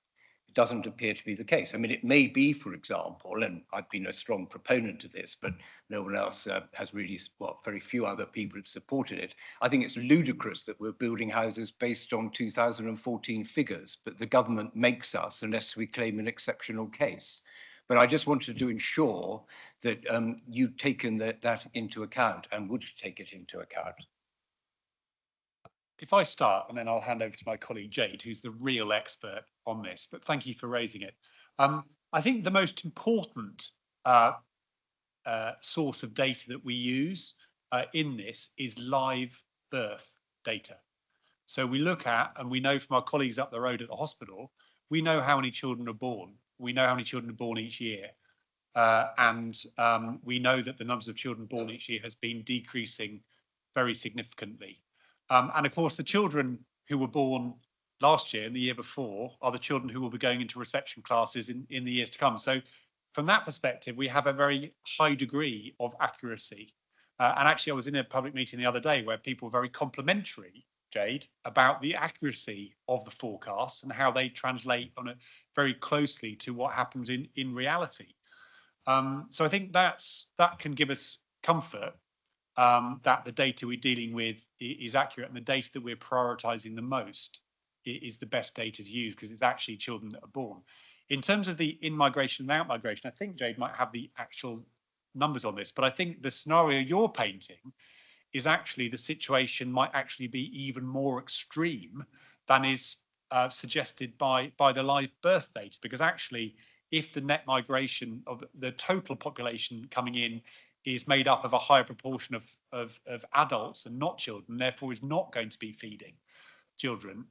it doesn't appear to be the case. I mean, it may be, for example, and I've been a strong proponent of this, but no one else has really, well, very few other people have supported it. I think it's ludicrous that we're building houses based on 2014 figures, but the government makes us unless we claim an exceptional case. But I just wanted to ensure that you'd taken that into account and would take it into account. If I start, and then I'll hand over to my colleague Jade, who's the real expert on this, but thank you for raising it. I think the most important source of data that we use in this is live birth data. So we look at, and we know from our colleagues up the road at the hospital, we know how many children are born. We know how many children are born each year. And we know that the numbers of children born each year has been decreasing very significantly. And of course, the children who were born last year and the year before are the children who will be going into reception classes in the years to come. So from that perspective, we have a very high degree of accuracy. And actually, I was in a public meeting the other day where people were very complimentary, Jade, about the accuracy of the forecasts and how they translate on it very closely to what happens in reality. So I think that can give us comfort that the data we're dealing with is accurate, and the data that we're prioritizing the most is the best data to use, because it's actually children that are born. In terms of the in-migration and out-migration, I think Jade might have the actual numbers on this, but I think the scenario you're painting is actually the situation might actually be even more extreme than is suggested by the live birth data, because actually if the net migration of the total population coming in is made up of a higher proportion of adults and not children, therefore is not going to be feeding children,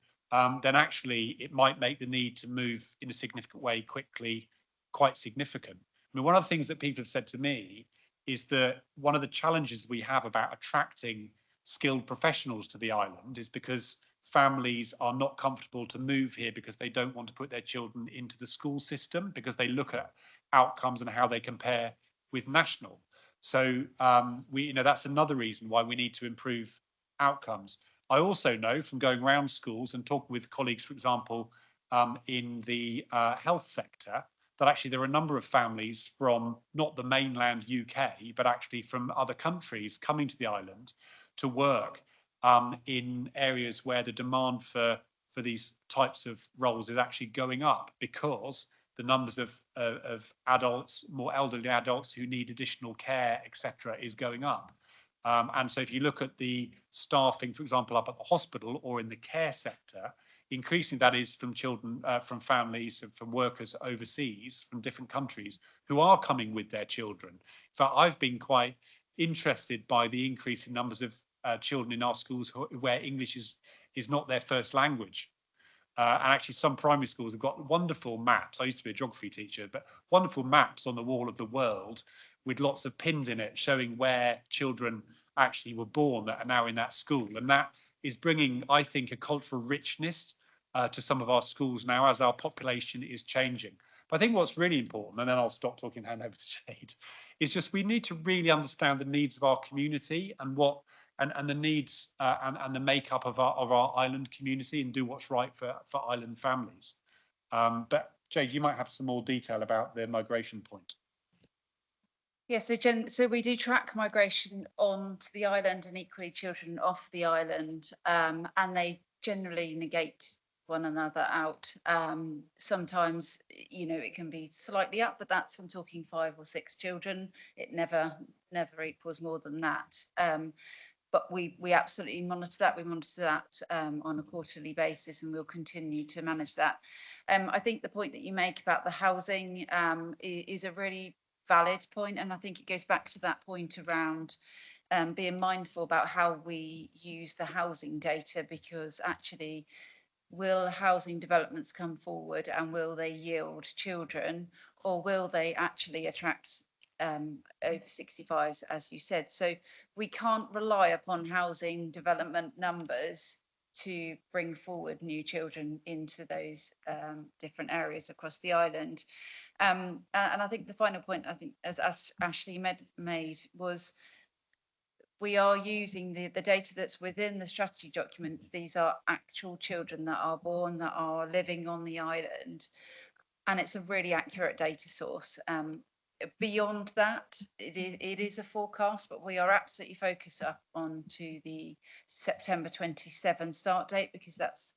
then actually it might make the need to move in a significant way quickly quite significant. I mean, one of the things that people have said to me is that one of the challenges we have about attracting skilled professionals to the island is because families are not comfortable to move here because they don't want to put their children into the school system because they look at outcomes and how they compare with national. So that's another reason why we need to improve outcomes. I also know from going around schools and talking with colleagues, for example, in the health sector, that actually there are a number of families from not the mainland UK, but actually from other countries coming to the island to work in areas where the demand for these types of roles is actually going up because the numbers of adults, more elderly adults who need additional care, etc., is going up. And so if you look at the staffing, for example, up at the hospital or in the care sector, increasingly that is from children, from families, from workers overseas, from different countries who are coming with their children. In fact, I've been quite interested by the increase in numbers of children in our schools where English is not their first language. And actually some primary schools have got wonderful maps. I used to be a geography teacher, but wonderful maps on the wall of the world with lots of pins in it showing where children actually were born that are now in that school. And that is bringing, I think, a cultural richness to some of our schools now as our population is changing. But I think what's really important, and then I'll stop talking and hand over to Jade, is just we need to really understand the needs of our community and what and the needs and the makeup of our island community and do what's right for island families. But Jade, you might have some more detail about the migration point. Yeah, so we do track migration onto the island and equally children off the island, and they generally negate one another out. Sometimes, it can be slightly up, but I'm talking 5 or 6 children. It never equals more than that. But we absolutely monitor that. We monitor that on a quarterly basis, and we'll continue to manage that. I think the point that you make about the housing is a really valid point, and I think it goes back to that point around being mindful about how we use the housing data, because actually, will housing developments come forward and will they yield children, or will they actually attract over 65s, as you said? So we can't rely upon housing development numbers to bring forward new children into those different areas across the island. And I think the final point, I think, as Ashley made, was we are using the data that's within the strategy document. These are actual children that are born, that are living on the island, and it's a really accurate data source. Beyond that, it is a forecast, but we are absolutely focused up onto the September 27 start date, because that's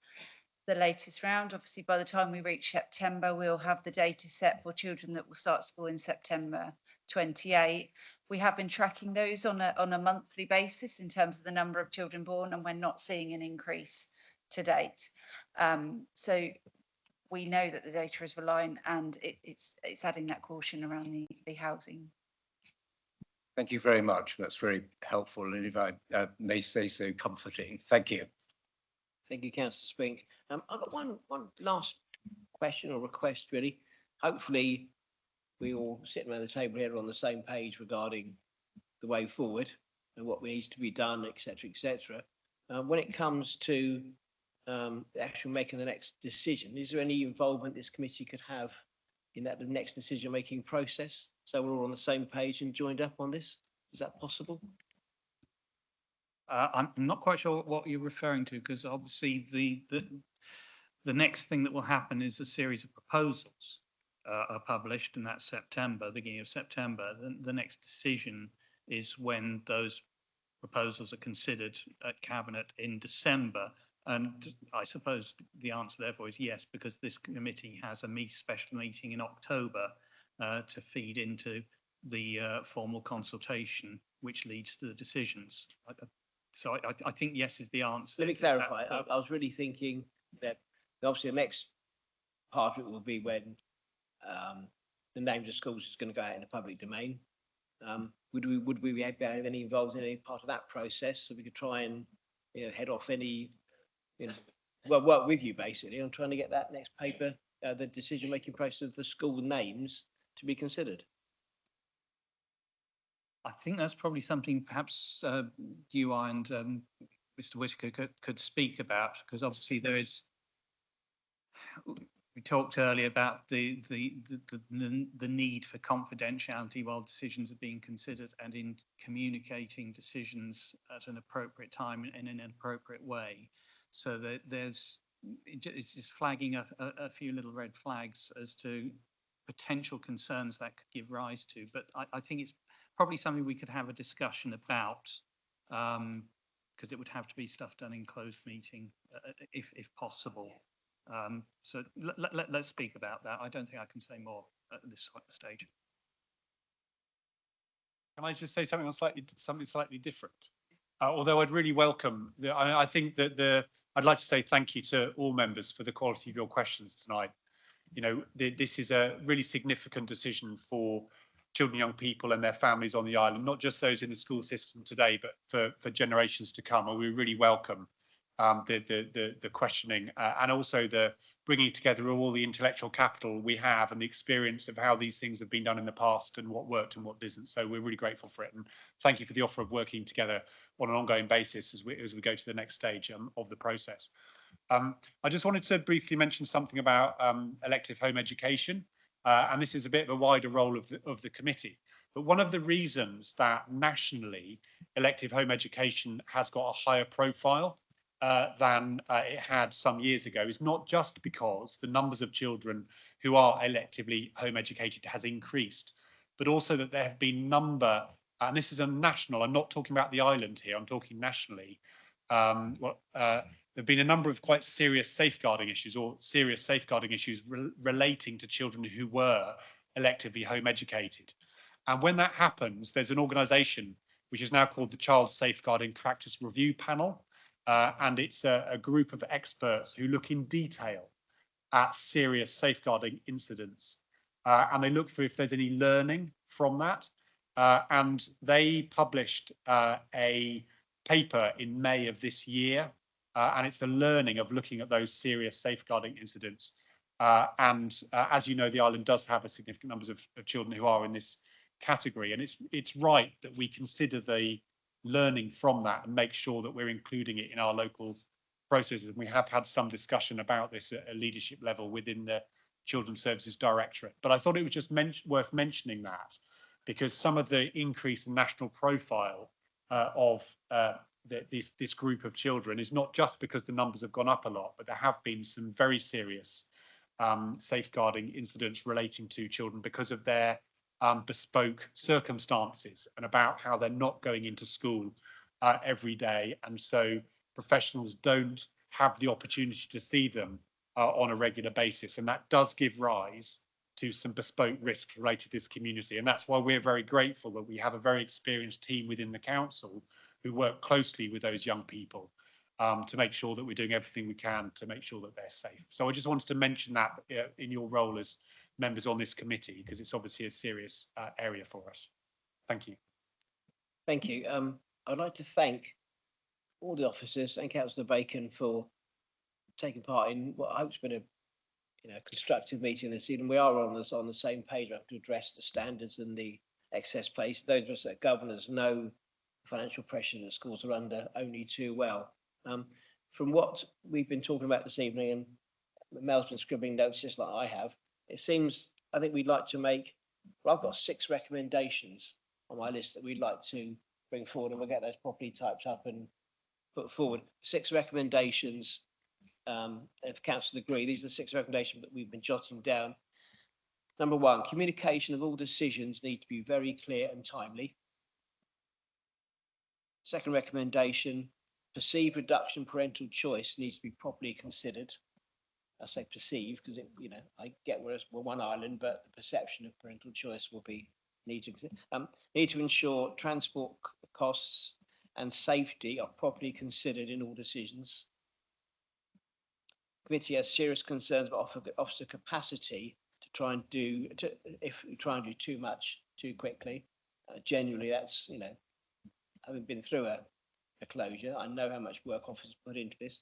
the latest round. Obviously, by the time we reach September, we'll have the data set for children that will start school in September 28. We have been tracking those on a monthly basis in terms of the number of children born, and we're not seeing an increase to date. So we know that the data is reliant, and it's adding that caution around the housing. Thank you very much. That's very helpful, and if I may say so, comforting. Thank you. Thank you, Councillor Spink. I've got one last question or request, really. Hopefully, we all sitting around the table here are on the same page regarding the way forward and what needs to be done, etc., etc. When it comes to actually making the next decision, is there any involvement this committee could have in the next decision-making process, so we're all on the same page and joined up on this? Is that possible? I'm not quite sure what you're referring to, because obviously the next thing that will happen is a series of proposals are published, and that's September, beginning of September. The next decision is when those proposals are considered at Cabinet in December. And I suppose the answer therefore is yes, because this committee has a special meeting in October to feed into the formal consultation, which leads to the decisions. So I think yes is the answer. Let me clarify. I was really thinking that obviously the next part of it will be when the names of schools is going to go out in the public domain. Would we be able to have any involved in any part of that process, so we could try and head off any, work with you basically on trying to get that next paper, the decision-making process of the school names, to be considered? I think that's probably something perhaps you and Mr. Whitaker could speak about, because obviously there is. We talked earlier about the need for confidentiality while decisions are being considered, and in communicating decisions at an appropriate time and in an appropriate way. So that it's just flagging a few little red flags as to potential concerns that could give rise to. But I think it's probably something we could have a discussion about, because it would have to be stuff done in closed meeting if possible. So let's speak about that. I don't think I can say more at this stage. Can I just say something slightly different? Although I'd really welcome I think that I'd like to say thank you to all members for the quality of your questions tonight. You know, this is a really significant decision for children, young people and their families on the island, not just those in the school system today, but for generations to come. And we really welcome the questioning and also the bringing together all the intellectual capital we have and the experience of how these things have been done in the past and what worked and what didn't. So we're really grateful for it, and thank you for the offer of working together on an ongoing basis as we go to the next stage of the process. I just wanted to briefly mention something about elective home education, and this is a bit of a wider role of the committee. But one of the reasons that nationally elective home education has got a higher profile than it had some years ago is not just because the numbers of children who are electively home educated has increased, but also that there have been and this is a national, I'm not talking about the island here, I'm talking nationally. There have been a number of quite serious safeguarding issues relating to children who were electively home educated. And when that happens, there's an organisation which is now called the Child Safeguarding Practice Review Panel. And it's a group of experts who look in detail at serious safeguarding incidents. And they look for if there's any learning from that. And they published a paper in May of this year. And it's the learning of looking at those serious safeguarding incidents. As you know, the island does have a significant numbers of children who are in this category. And it's right that we consider the learning from that and make sure that we're including it in our local processes. And we have had some discussion about this at a leadership level within the Children's Services Directorate. But I thought it was just worth mentioning that, because some of the increase in national profile of this group of children is not just because the numbers have gone up a lot, but there have been some very serious safeguarding incidents relating to children because of their bespoke circumstances and about how they're not going into school every day. And so professionals don't have the opportunity to see them on a regular basis. And that does give rise to some bespoke risks related to this community. And that's why we're very grateful that we have a very experienced team within the council who work closely with those young people to make sure that we're doing everything we can to make sure that they're safe. So I just wanted to mention that in your role as members on this committee, because it's obviously a serious area for us. Thank you. Thank you. I'd like to thank all the officers and Councillor Bacon for taking part in what I hope's been a constructive meeting this evening. We are on the same page. We have to address the standards and the excess place. Those of us that are governors know the financial pressure that schools are under only too well. From what we've been talking about this evening, and Mel's been scribbling notes just like I have, it seems, I think we'd like to make, well, I've got 6 recommendations on my list that we'd like to bring forward, and we'll get those properly typed up and put forward. 6 recommendations, if council agree, these are the 6 recommendations that we've been jotting down. Number 1, communication of all decisions need to be very clear and timely. Second recommendation, perceived reduction parental choice needs to be properly considered. I say perceived because I get we're one island, but the perception of parental choice will be need to ensure transport costs and safety are properly considered in all decisions. Committee has serious concerns about officer capacity if we try and do too much too quickly. Genuinely, that's having been through a closure, I know how much work officers put into this.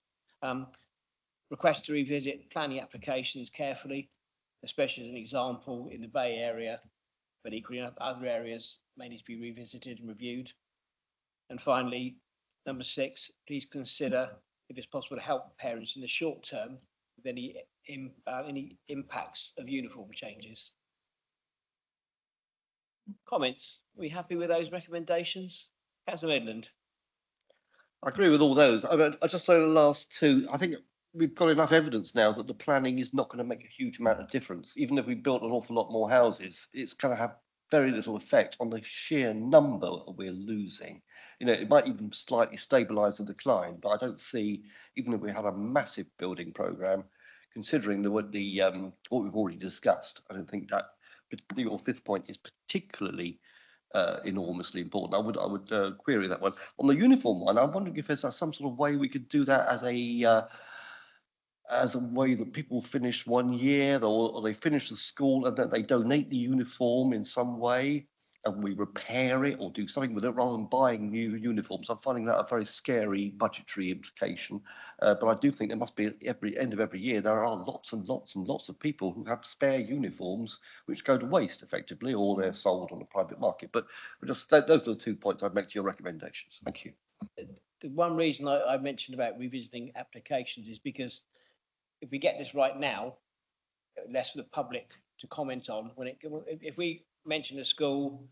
Request to revisit planning applications carefully, especially as an example in the Bay Area, but equally in other areas may need to be revisited and reviewed. And finally, number 6, please consider if it's possible to help parents in the short term with any impacts of uniform changes. Comments? Are we happy with those recommendations? Councillor Midland. I agree with all those. I mean, I just say the last two. I think we've got enough evidence now that the planning is not going to make a huge amount of difference. Even if we built an awful lot more houses, it's going to have very little effect on the sheer number we're losing. You know, it might even slightly stabilise the decline, but I don't see, even if we had a massive building programme, considering what we've already discussed, I don't think that your 5th point is particularly enormously important. I would query that one. On the uniform one, I'm wondering if there's some sort of way we could do that as a way that people finish 1 year or they finish the school and that they donate the uniform in some way and we repair it or do something with it rather than buying new uniforms. I'm finding that a very scary budgetary implication. But I do think there must be at every end of every year, there are lots and lots and lots of people who have spare uniforms which go to waste effectively, or they're sold on the private market. But just those are the 2 points I'd make to your recommendations. Thank you. The one reason I mentioned about revisiting applications is because if we get this right now, less for the public to comment on. If we mention a school,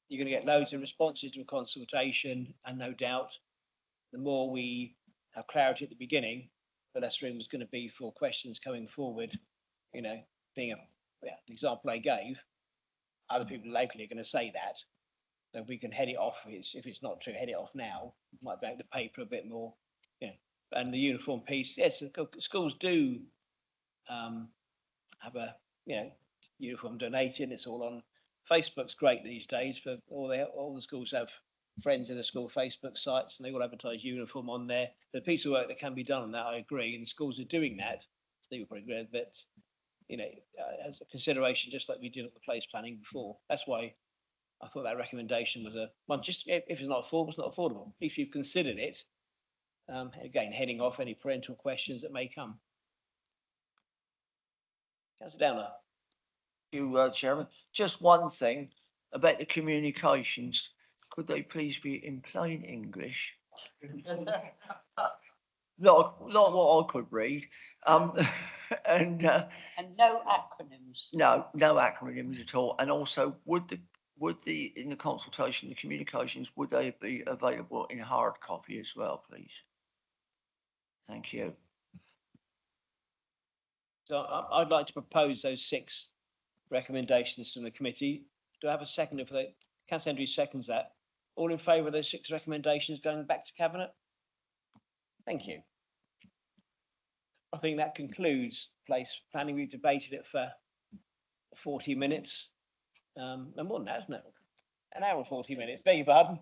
you're going to get loads of responses to a consultation, and no doubt, the more we have clarity at the beginning, the less room is going to be for questions coming forward. You know, being the example I gave, other people locally are going to say that. So if we can head it off, if it's not true, head it off now. It might make the paper a bit more, you know. And the uniform piece, yes, schools do have a uniform donating. It's all on Facebook's great these days for all the schools have friends in the school Facebook sites and they all advertise uniform on there. The piece of work that can be done on that, I agree, and schools are doing that. Steve will probably agree, but as a consideration, just like we did at the place planning before. That's why I thought that recommendation was a one. Just if it's not affordable, it's not affordable. If you've considered it, again, heading off any parental questions that may come. Councillor Downer. You, Chairman. Just one thing about the communications. Could they please be in plain English? Not what I could read. And no acronyms. no acronyms at all. And also, would the in the consultation, the communications, would they be available in hard copy as well, please? Thank you. So I'd like to propose those 6 recommendations from the committee. Do I have a second for that? Councillor Andrews seconds that. All in favour of those 6 recommendations going back to Cabinet? Thank you. I think that concludes place planning. We've debated it for 40 minutes. And more than that, isn't it? An hour and 40 minutes. Beg your pardon.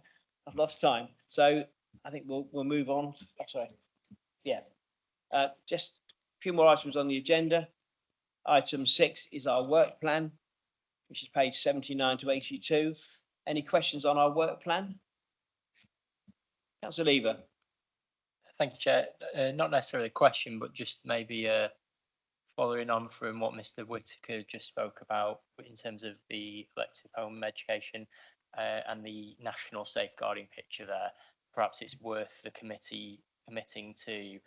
I've lost time. So I think we'll move on. Oh, sorry. Yes. Just a few more items on the agenda. Item 6 is our work plan, which is page 79 to 82. Any questions on our work plan? Councillor Lever. Thank you, Chair. Not necessarily a question, but just maybe following on from what Mr. Whittaker just spoke about in terms of the elective home education and the national safeguarding picture there. Perhaps it's worth the committee committing to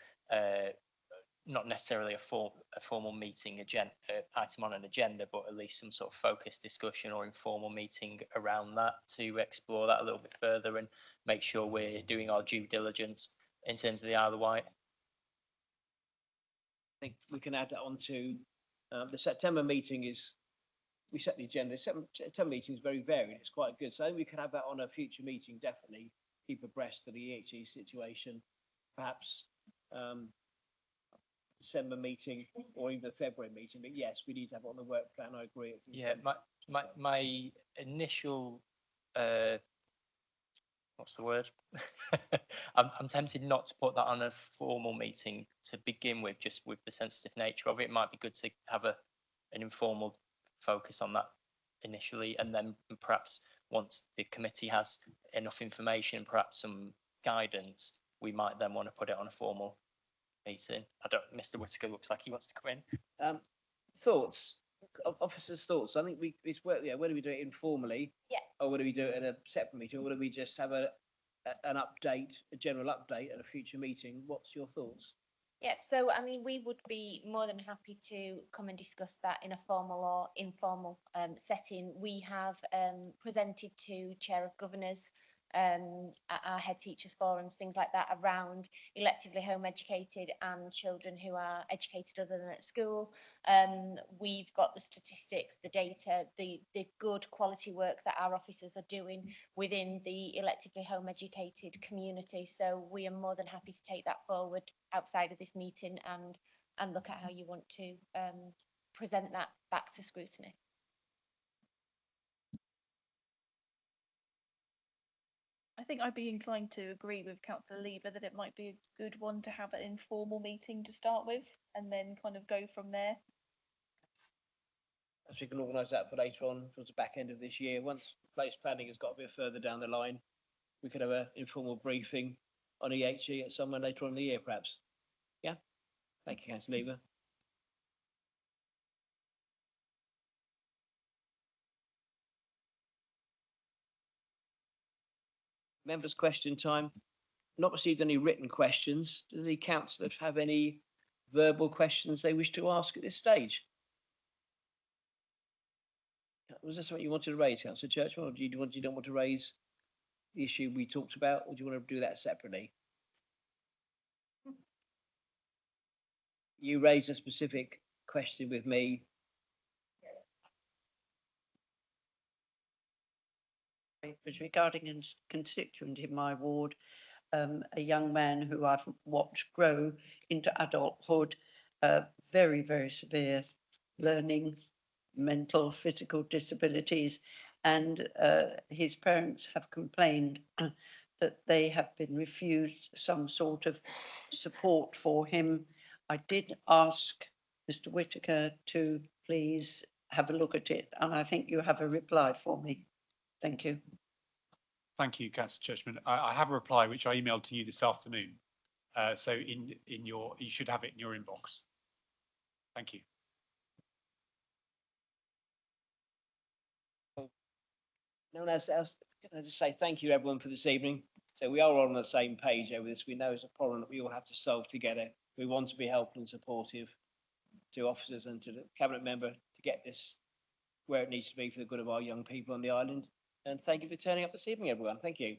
not necessarily a formal meeting agenda item on an agenda, but at least some sort of focused discussion or informal meeting around that to explore that a little bit further and make sure we're doing our due diligence in terms of the Isle of Wight. I think we can add that on to the September meeting. We set the agenda. September meeting is very varied. It's quite good. So I think we can have that on a future meeting, definitely keep abreast of the EHE situation. Perhaps December meeting or even the February meeting. But yes, we need to have it on the work plan. I agree. Yeah, my initial what's the word? I'm tempted not to put that on a formal meeting to begin with, just with the sensitive nature of it. It might be good to have an informal focus on that initially, and then perhaps once the committee has enough information, perhaps some guidance, we might then want to put it on a formal meeting. Mr. Whittaker looks like he wants to come in. Thoughts, officers' thoughts. I think it's work. Yeah, whether we do it informally. Yeah, or would we do it at a separate meeting, or would we just have an update, a general update at a future meeting? What's your thoughts? Yeah, so I mean, we would be more than happy to come and discuss that in a formal or informal setting. We have presented to Chair of Governors at our head teachers forums, things like that, around electively home educated and children who are educated other than at school. We've got the statistics, the data, the good quality work that our officers are doing within the electively home educated community. So we are more than happy to take that forward outside of this meeting and look at how you want to present that back to scrutiny. I think I'd be inclined to agree with Councillor Lever that it might be a good one to have an informal meeting to start with and then kind of go from there. Perhaps we can organise that for later on, towards the back end of this year. Once place planning has got a bit further down the line, we could have an informal briefing on EHE at somewhere later on in the year, perhaps. Yeah? Thank you, Councillor Lever. Members' question time. Not received any written questions. Does any councillors have any verbal questions they wish to ask at this stage? Was there something you wanted to raise, Councillor Churchwell, or do you don't want to raise the issue we talked about, or do you want to do that separately? You raised a specific question with me. It was regarding a constituent in my ward, a young man who I've watched grow into adulthood, very, very severe learning, mental, physical disabilities. And his parents have complained that they have been refused some sort of support for him. I did ask Mr. Whitaker to please have a look at it, and I think you have a reply for me. Thank you. Thank you, Councillor Churchman. I have a reply which I emailed to you this afternoon. So in your, you should have it in your inbox. Thank you. No one else, can I just say thank you everyone for this evening. So we are on the same page over this. We know it's a problem that we all have to solve together. We want to be helpful and supportive to officers and to the cabinet member to get this where it needs to be for the good of our young people on the island. And thank you for turning up this evening, everyone. Thank you.